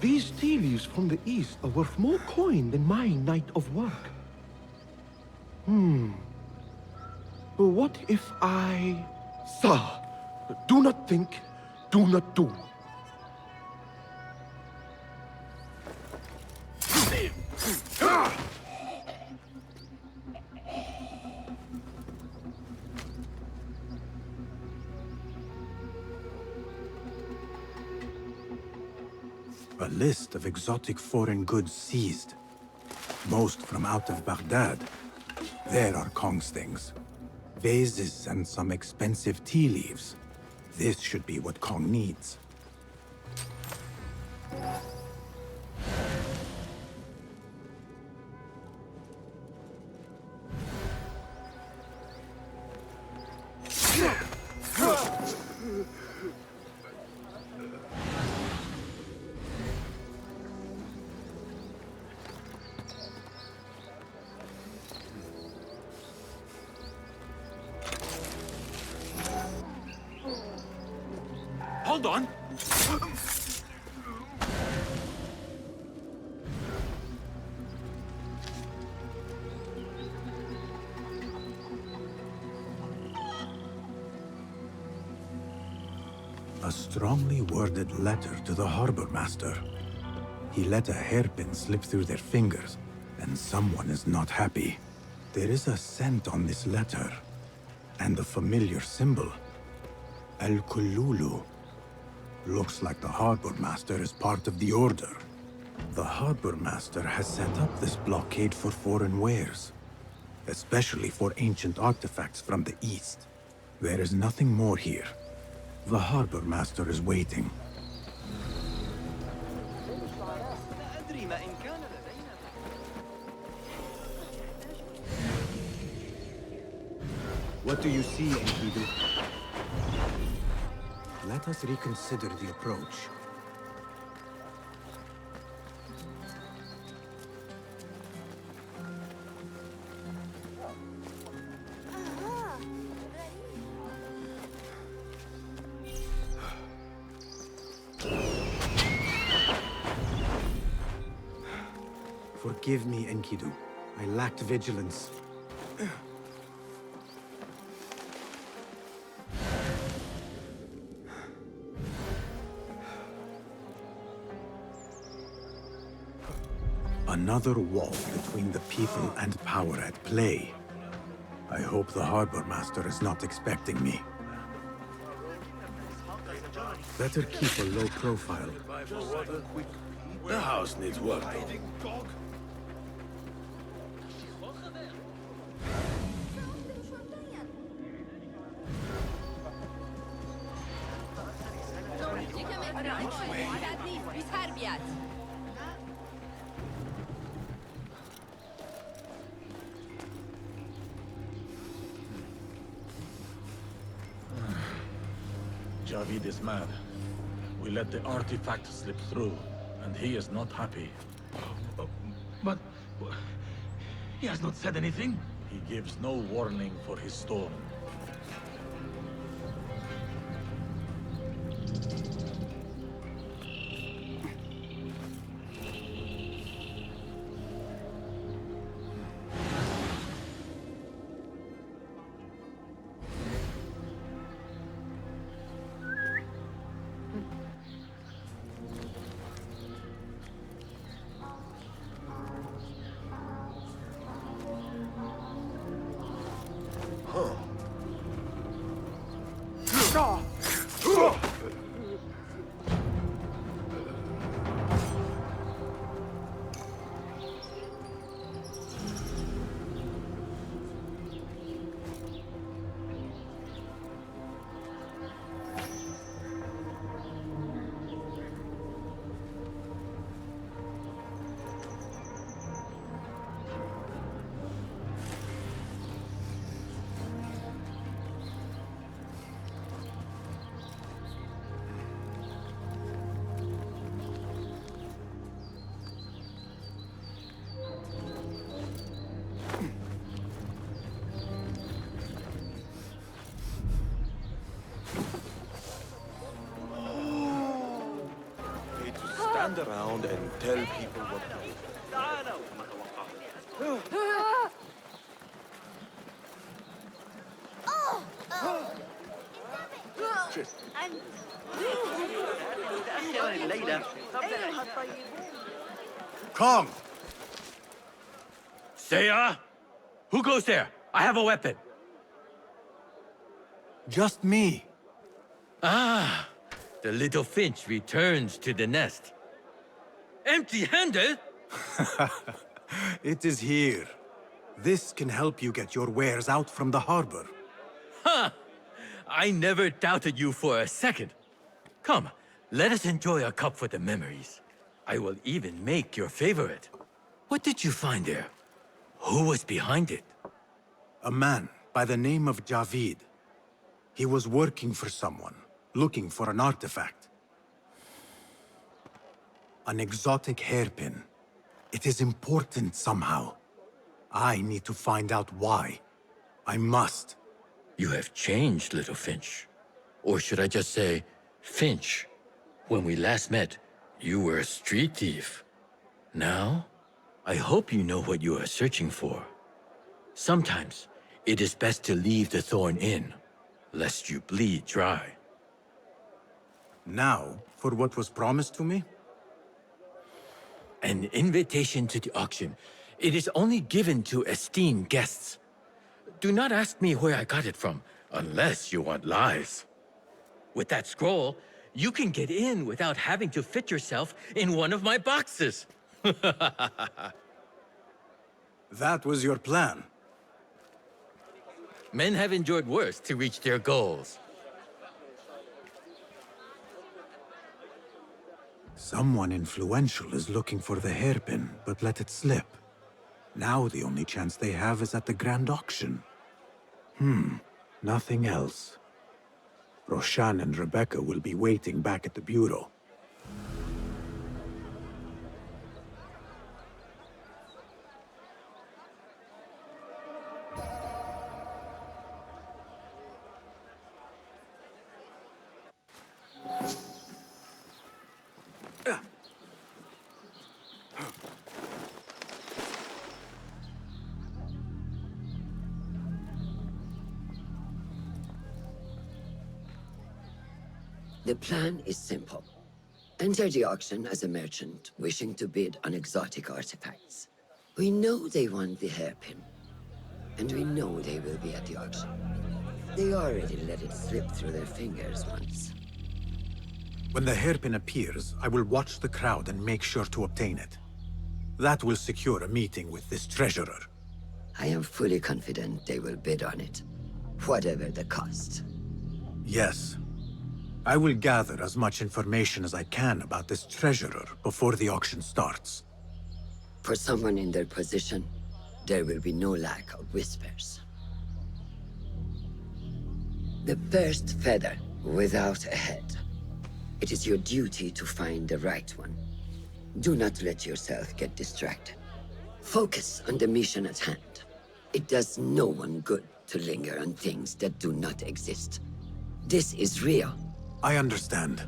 These tea leaves from the east are worth more coin than my night of work. What if I... Sir, do not think, do not do. A list of exotic foreign goods seized. Most from out of Baghdad. There are Kong's things. Vases and some expensive tea leaves. This should be what Kong needs. Hold on! A strongly worded letter to the harbor master. He let a hairpin slip through their fingers, and someone is not happy. There is a scent on this letter, and a familiar symbol. Al-Kululu. Looks like the harbor master is part of the order. The harbor master has set up this blockade for foreign wares, especially for ancient artifacts from the east. There is nothing more here. The harbor master is waiting. What do you see, Enkidu? Let us reconsider the approach. Forgive me, Enkidu. I lacked vigilance. Another wall between the people and power at play. I hope the harbor master is not expecting me. Better keep a low profile. The house needs work. Javid is mad. We let the artifact slip through, and he is not happy. But... he has not said anything? He gives no warning for his storm. stand around and tell people what to do. Come! Saya? Who goes there? I have a weapon. Just me. Ah, the little finch returns to the nest. Empty-handed? It is here. This can help you get your wares out from the harbor. Ha! I never doubted you for a second. Come, let us enjoy a cup for the memories. I will even make your favorite. What did you find there? Who was behind it? A man by the name of Javid. He was working for someone, looking for an artifact. An exotic hairpin. It is important somehow. I need to find out why. I must. You have changed, little Finch. Or should I just say, Finch? When we last met, you were a street thief. Now, I hope you know what you are searching for. Sometimes, it is best to leave the thorn in, lest you bleed dry. Now, for what was promised to me? An invitation to the auction. It is only given to esteemed guests. Do not ask me where I got it from, unless you want lies. With that scroll, you can get in without having to fit yourself in one of my boxes. That was your plan. Men have endured worse to reach their goals. Someone influential is looking for the hairpin, but let it slip. Now the only chance they have is at the grand auction. Nothing else. Roshan and Rebecca will be waiting back at the bureau. The plan is simple. Enter the auction as a merchant wishing to bid on exotic artifacts. We know they want the hairpin, and we know they will be at the auction. They already let it slip through their fingers once. When the hairpin appears, I will watch the crowd and make sure to obtain it. That will secure a meeting with this treasurer. I am fully confident they will bid on it, whatever the cost. Yes. I will gather as much information as I can about this treasurer before the auction starts. For someone in their position, there will be no lack of whispers. The first feather without a head. It is your duty to find the right one. Do not let yourself get distracted. Focus on the mission at hand. It does no one good to linger on things that do not exist. This is real. I understand.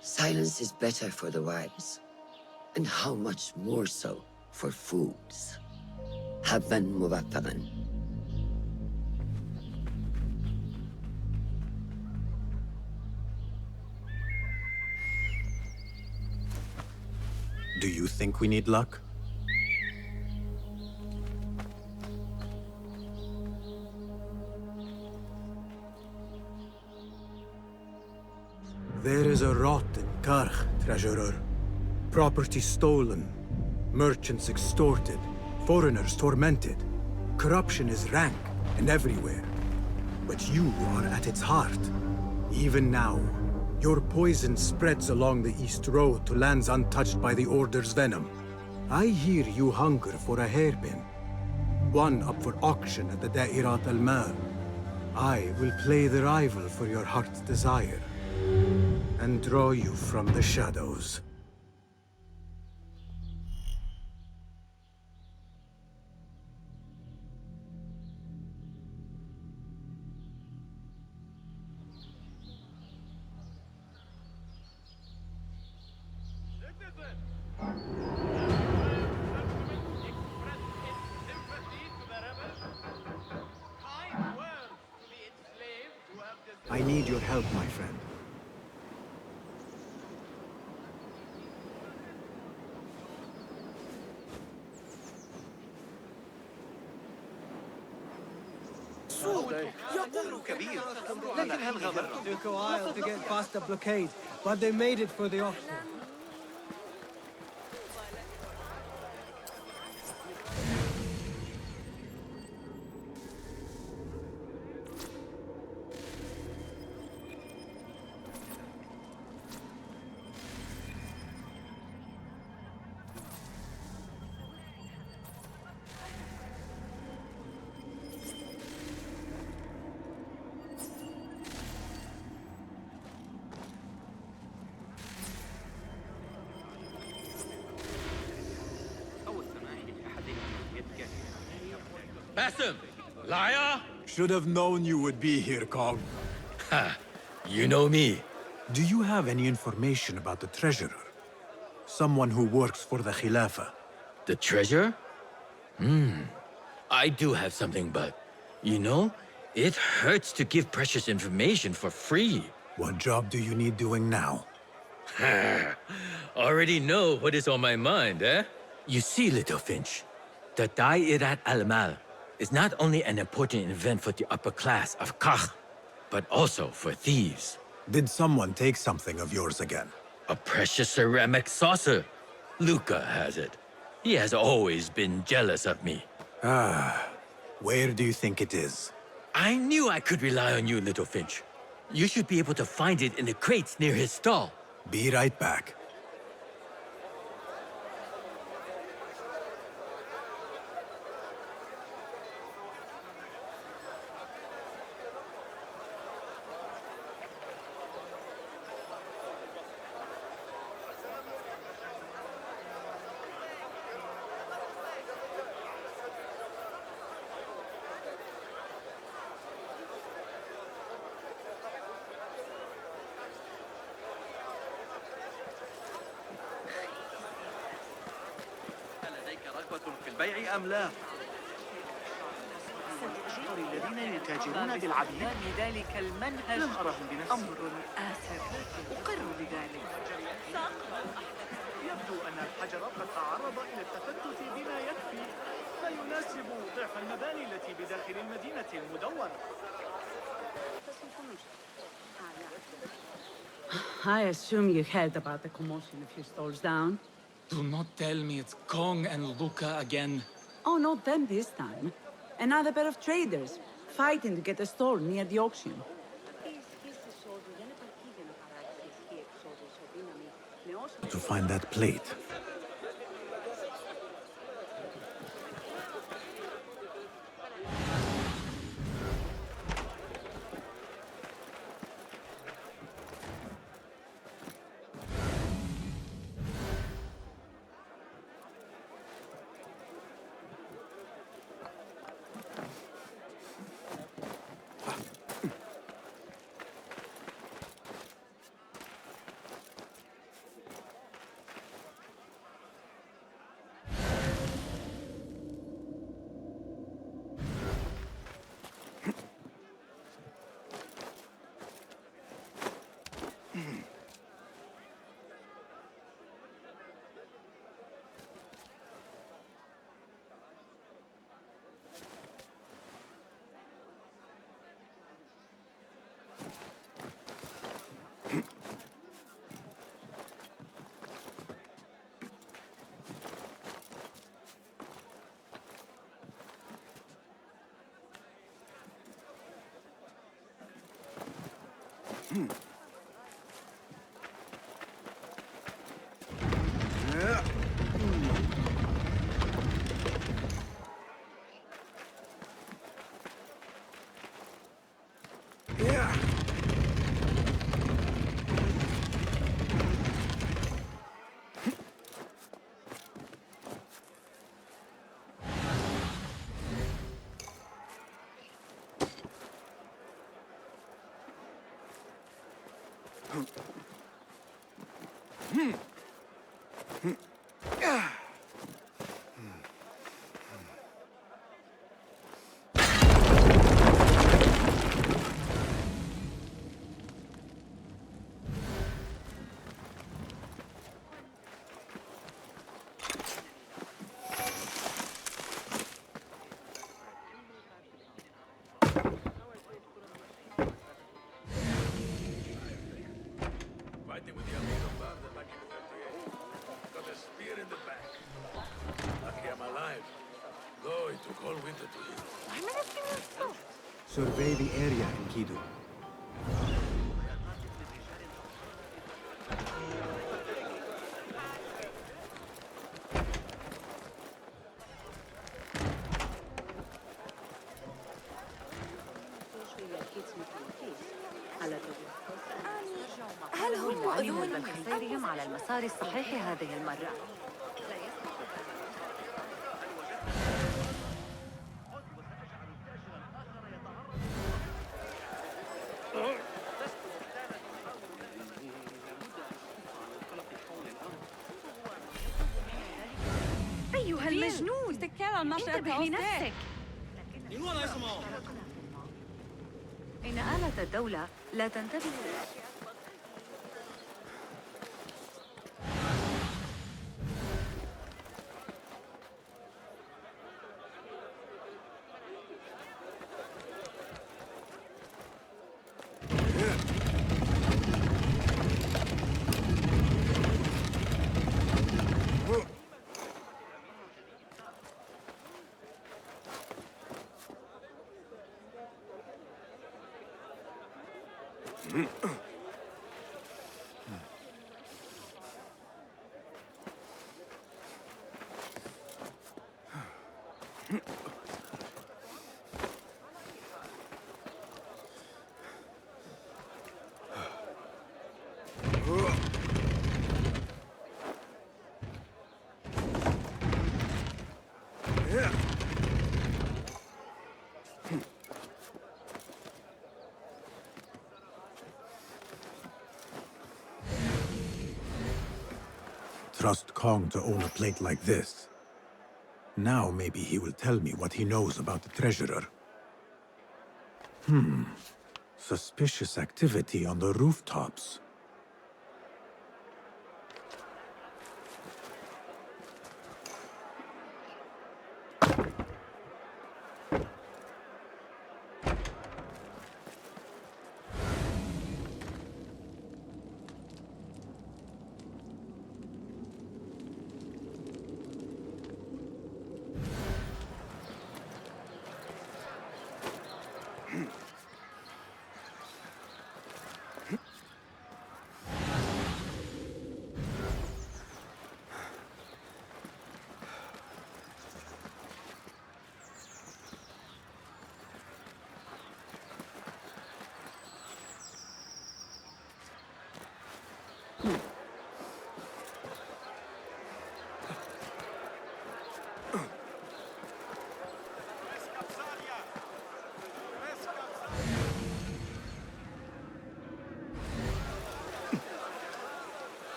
Silence is better for the wise. And how much more so for fools. Habban mubaffaqan. Do you think we need luck? There is a rot in Karkh, treasurer. Property stolen, merchants extorted, foreigners tormented. Corruption is rank and everywhere. But you are at its heart. Even now, your poison spreads along the East Road to lands untouched by the Order's venom. I hear you hunger for a hairpin. One up for auction at the Da'irat al-Mal. I will play the rival for your heart's desire and draw you from the shadows. I need your help, my friend. Took a while to get past the blockade, but they made it for the auction. Bassam! Liar! Should have known you would be here, Kong. Ha! You know me. Do you have any information about the treasurer? Someone who works for the Khilafah. The treasure? I do have something, but... You know, it hurts to give precious information for free. What job do you need doing now? Already know what is on my mind, eh? You see, little Finch, the Da'irat al-Mal is not only an important event for the upper class of Kach, but also for thieves. Did someone take something of yours again? A precious ceramic saucer. Luca has it. He has always been jealous of me. Where do you think it is? I knew I could rely on you, little Finch. You should be able to find it in the crates near his stall. Be right back. في البيع أم لا؟ الذين يتاجرون بالعبيد ذلك المنهج لم أرهم بنفسي. أمر آسف أقر بذلك. يبدو أن الحجر قد تعرض إلى التفتت بما يكفي ما يناسب ضعف المباني التي بداخل المدينة المدورة. I assume you heard about the commotion a few stalls down. Do not tell me it's Kong and Luca again. Oh, not them this time. Another pair of traders, fighting to get a stall near the auction. To find that plate. took all winter to heal. Survey the area, Enkidu. هل هم مؤذون من سيرهم على المسار الصحيح هذه المرة؟ أيها المجنون انتبه لنفسك. إن آلة الدولة لا تنتبه للأشياء. Trust Kong to own a plate like this. Now maybe he will tell me what he knows about the treasurer. Suspicious activity on the rooftops.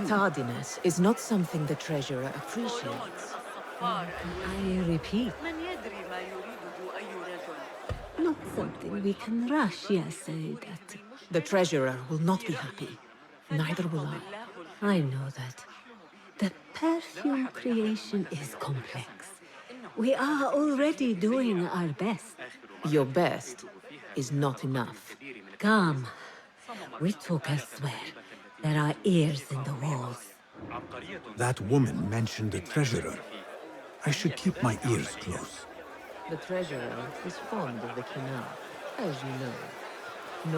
Tardiness is not something the treasurer appreciates. I repeat, not something we can rush, yes, that. The treasurer will not be happy. Neither will I. I know that. The perfume creation is complex. We are already doing our best. Your best is not enough. Come. We talk elsewhere. There are ears in the walls. That woman mentioned the treasurer. I should keep my ears close. The treasurer is fond of the Kina, as you know.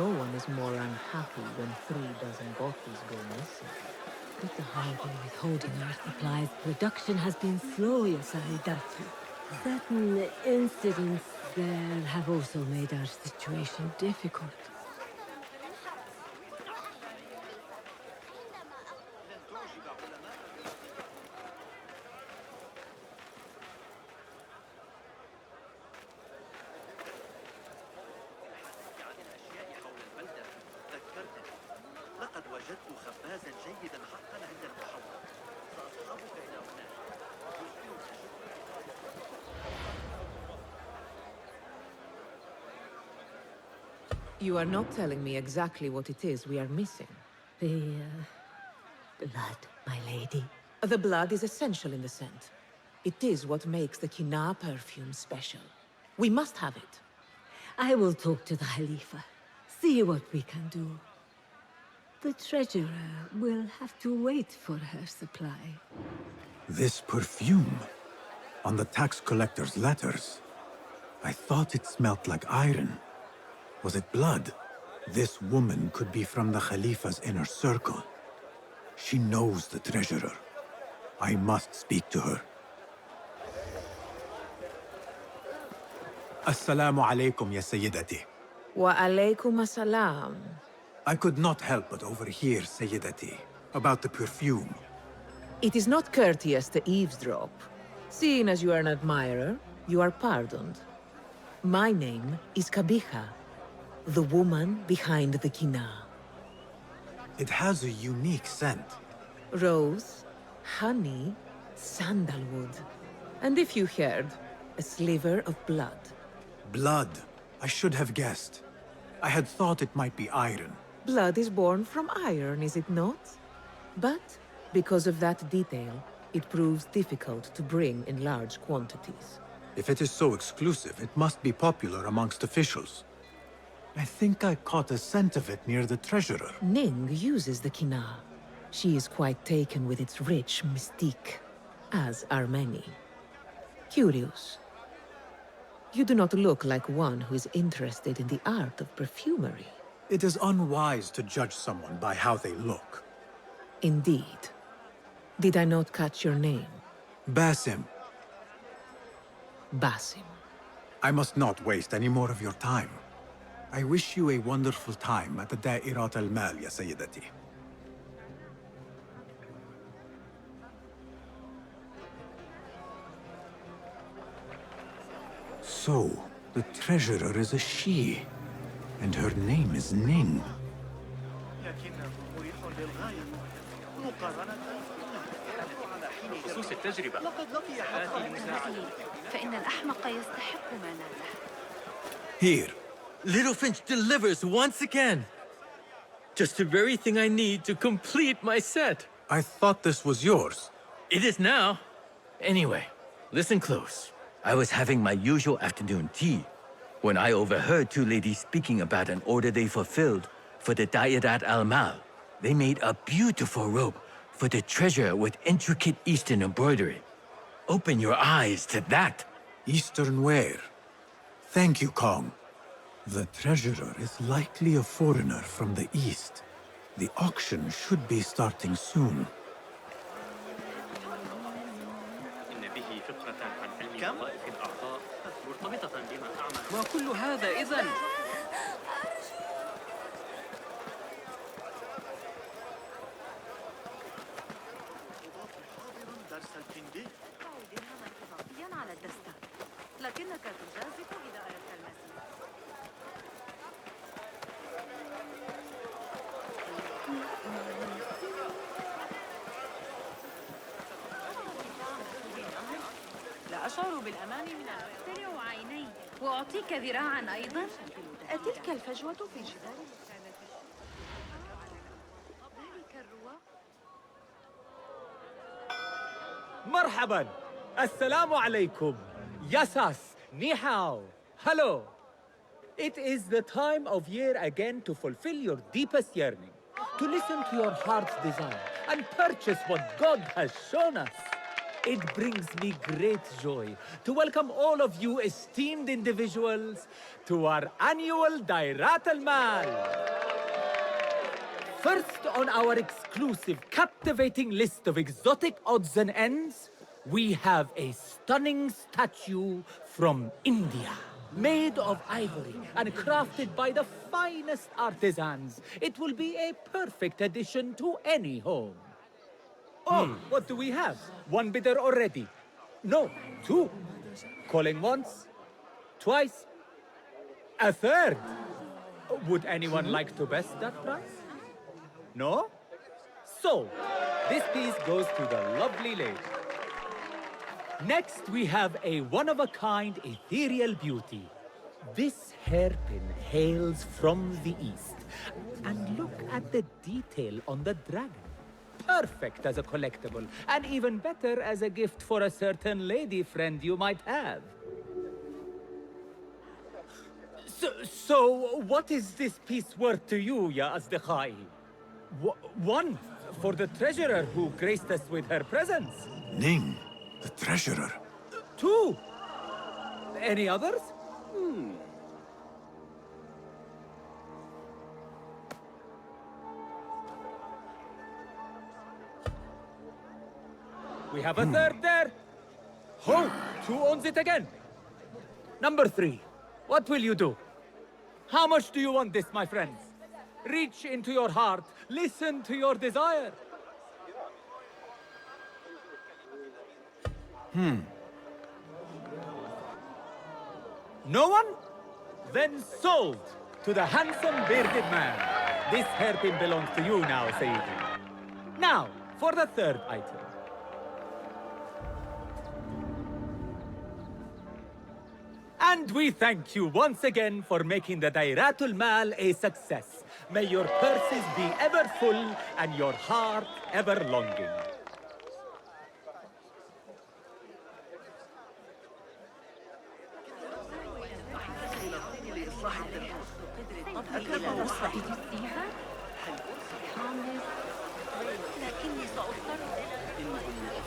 No one is more unhappy when 3 dozen bottles go missing. With the harbor withholding our supplies, production has been slow, yes, I doubt you. Certain incidents there have also made our situation difficult. You are not telling me exactly what it is we are missing. The blood, my lady. The blood is essential in the scent. It is what makes the Kina perfume special. We must have it. I will talk to the Khalifa, see what we can do. The treasurer will have to wait for her supply. This perfume on the tax collector's letters. I thought it smelt like iron. Was it blood? This woman could be from the Khalifa's inner circle. She knows the treasurer. I must speak to her. Assalamu alaikum, ya Sayyidati. Wa alaykum assalam. I could not help but overhear, Sayyidati, about the perfume. It is not courteous to eavesdrop. Seeing as you are an admirer, you are pardoned. My name is Kabiha, the woman behind the kina. It has a unique scent. Rose, honey, sandalwood. And if you heard, a sliver of blood. Blood. I should have guessed. I had thought it might be iron. Blood is born from iron, is it not? But because of that detail, it proves difficult to bring in large quantities. If it is so exclusive, it must be popular amongst officials. I think I caught a scent of it near the treasurer. Ning uses the kina. She is quite taken with its rich mystique, as are many. Curious. You do not look like one who is interested in the art of perfumery. It is unwise to judge someone by how they look. Indeed. Did I not catch your name? Basim. Basim. I must not waste any more of your time. I wish you a wonderful time at the Da'irat al-Mal, ya Sayyidati. So, the treasurer is a she, and her name is Ning. بخصوص التجربة آتي لمساعدة. فإن الأحمق يستحق ما ناله. Here, Littlefinch delivers once again. Just the very thing I need to complete my set. I thought this was yours. It is now. Anyway, listen close. I was having my usual afternoon tea when I overheard two ladies speaking about an order they fulfilled for the Da'irat al-Mal. They made a beautiful robe for the treasure with intricate Eastern embroidery. Open your eyes to that. Eastern wear. Thank you, Kong. The treasurer is likely a foreigner from the East. The auction should be starting soon. إن به فكرة عن علم وظائف الأعضاء مرتبطة بما أعمل. وكل هذا إذن على الدستة. لكنك تجازف إذا أردت المزيد. لا أشعر بالأمان من أستلع عيني وأعطيك ذراعا أيضا. أتلك الفجوة في جدار ذلك الرواق. مرحبا السلام عليكم Yasas Ni hao Hello. It is the time of year again to fulfill your deepest yearning, to listen to your heart's desire and purchase what God has shown us. It brings me great joy to welcome all of you esteemed individuals to our annual Da'irat al-Mal. First on our exclusive, captivating list of exotic odds and ends, we have a stunning statue from India. Made of ivory and crafted by the finest artisans, it will be a perfect addition to any home. Oh, what do we have? One bidder already. No, two. Calling once, twice, a third. Would anyone like to best that price? No? So, this piece goes to the lovely lady. Next, we have a one-of-a-kind ethereal beauty. This hairpin hails from the east. And look at the detail on the dragon. Perfect as a collectible, and even better as a gift for a certain lady friend you might have. So, what is this piece worth to you, Ya Asdiqai? One, for the treasurer who graced us with her presence. Ning, the treasurer. Two. Any others? We have a third there. Ho! Who owns it again? Number 3. What will you do? How much do you want this, my friends? Reach into your heart. Listen to your desire. No one? Then sold to the handsome bearded man. This hairpin belongs to you now, Sayyidi. Now, for the third item. And we thank you once again for making the Dairatul Mal a success. May your purses be ever full and your heart ever longing.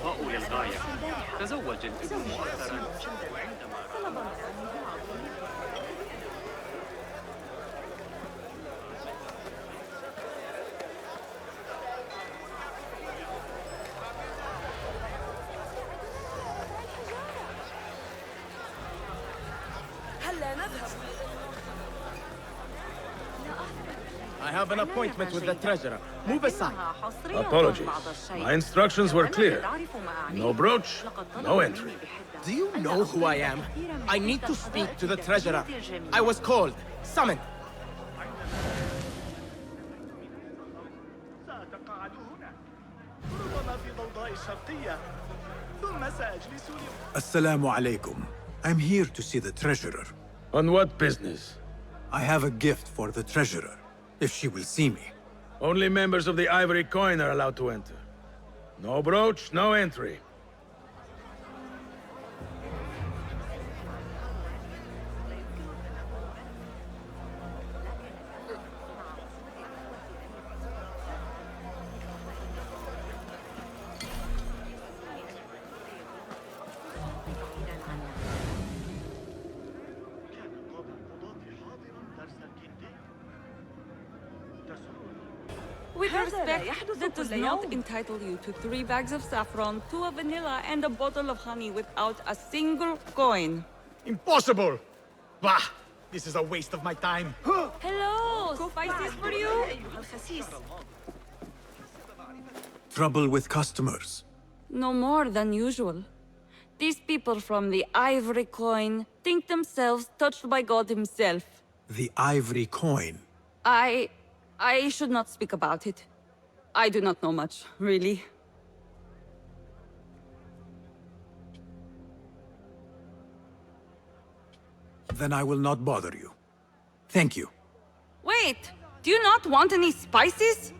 إنهم للغاية. تزوج الابن مؤخرا وعندما I have an appointment with the treasurer. Move aside. Apologies. My instructions were clear. No brooch, no entry. Do you know who I am? I need to speak to the treasurer. I was called. Summoned. Assalamu alaikum. I'm here to see the treasurer. On what business? I have a gift for the treasurer, if she will see me. Only members of the Ivory Coin are allowed to enter. No brooch, no entry. With respect, that does not entitle you to 3 bags of saffron, 2 of vanilla, and a bottle of honey without a single coin. Impossible! Bah! This is a waste of my time. Hello! Spices for you? Trouble with customers. No more than usual. These people from the Ivory Coin think themselves touched by God himself. The Ivory Coin. I should not speak about it. I do not know much, really. Then I will not bother you. Thank you. Wait! Do you not want any spices?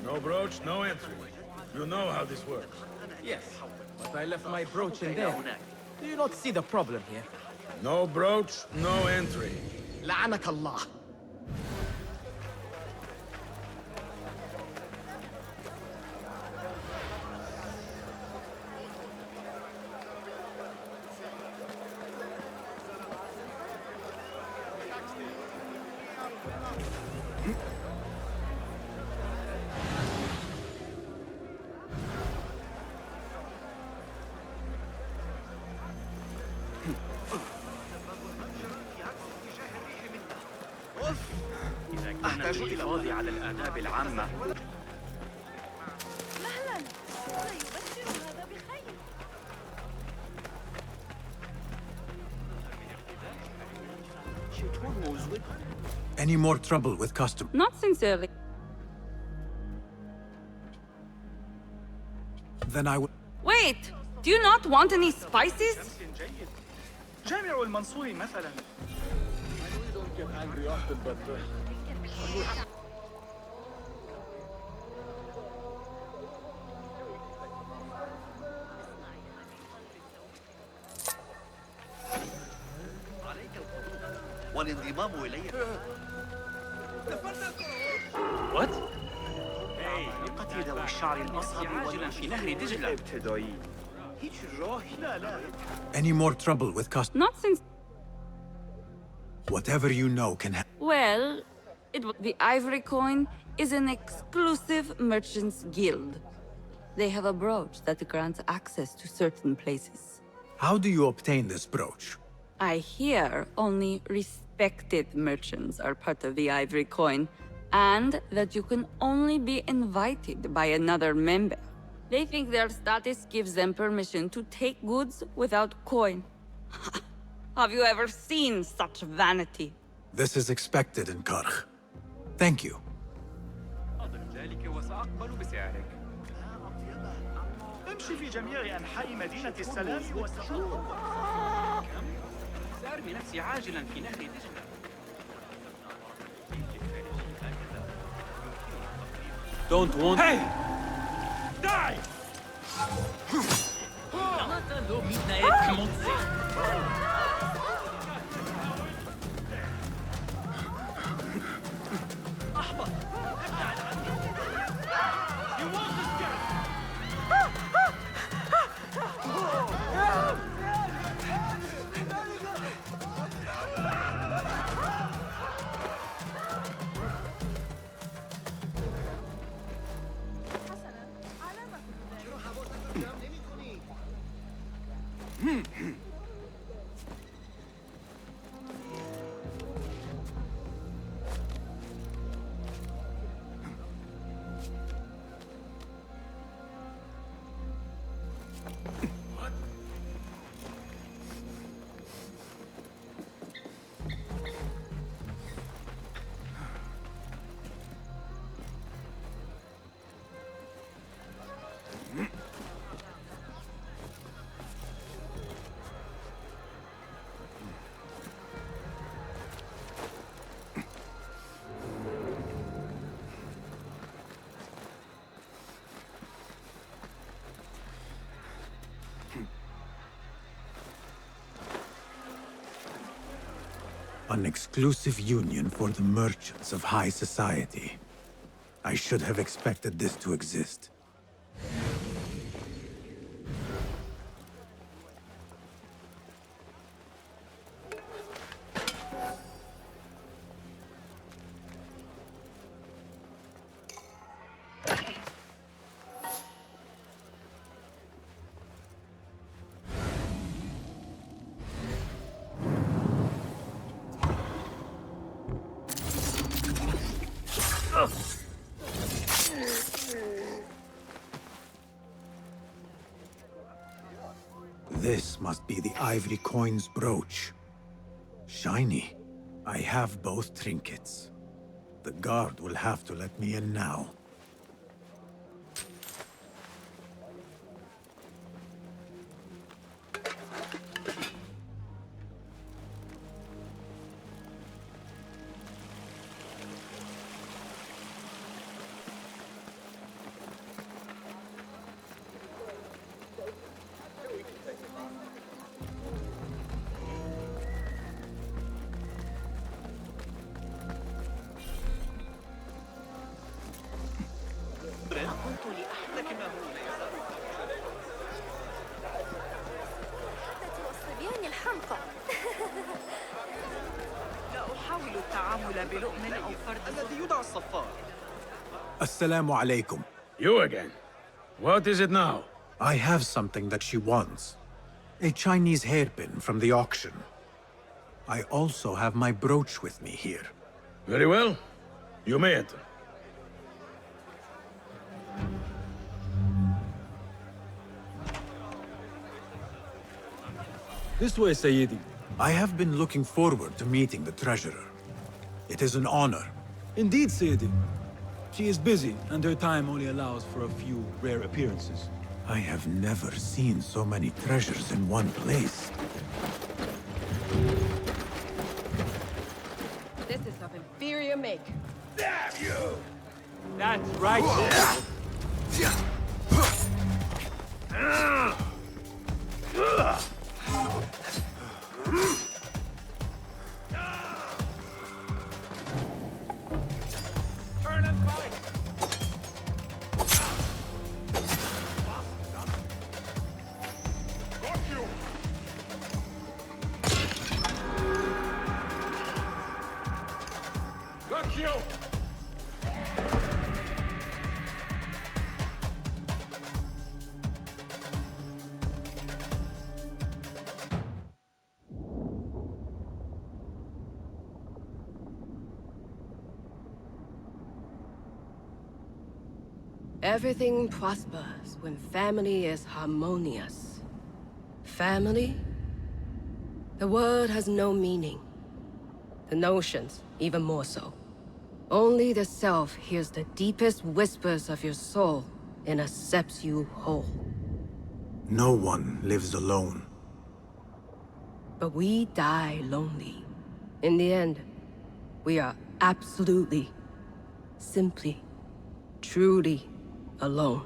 No brooch, no entry. You know how this works. Yes, but I left my brooch in there. Do you not see the problem here? No brooch, no entry. لعنك الله. أحتاج إلى القضاء على الآداب العامة. مهلا، لا يبشر هذا بخير. Any more trouble with customers? Not sincerely. Then I will... Wait! Do you not want any spices? جامع المنصوري مثلا. We don't get angry often, but والانضمام إلي. What? طريقة ذوي الشعر الأصهب في نهر دجلة. ابتدائي. هيج راهي. لا. Any more trouble with Not since... Whatever you know can help. Well, the Ivory Coin is an exclusive merchants guild. They have a brooch that grants access to certain places. How do you obtain this brooch? I hear only respected merchants are part of the Ivory Coin, and that you can only be invited by another member. They think their status gives them permission to take goods without coin. Have you ever seen such vanity? This is expected in Karkh. Thank you. ذلك وسأقبل بسعرك. امشي في جميع أنحاء مدينة السلام وسأقبل. سأرمي نفسي عاجلا في نهر دجلة. Don't want... Hey! Die! An exclusive union for the merchants of high society. I should have expected this to exist. This must be the Ivory Coin's brooch. Shiny. I have both trinkets. The guard will have to let me in now. والصبيان الحمقى. لا أحاول التعامل بلؤم أو فرد الذي يدعى الصفار. Assalamu alaikum. You again? What is it now? I have something that she wants. A Chinese hairpin from the auction. I also have my brooch with me here. Very well. You may enter. This way, Sayyidi. I have been looking forward to meeting the treasurer. It is an honor. Indeed, Sayyidi. She is busy, and her time only allows for a few rare appearances. I have never seen so many treasures in one place. This is of inferior make. Damn you! That's right. Turn and fight! Got you! Got you! Everything prospers when family is harmonious. Family? The word has no meaning. The notions, even more so. Only the self hears the deepest whispers of your soul and accepts you whole. No one lives alone. But we die lonely. In the end, we are absolutely, simply, truly alone.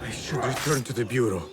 I should return to the Bureau.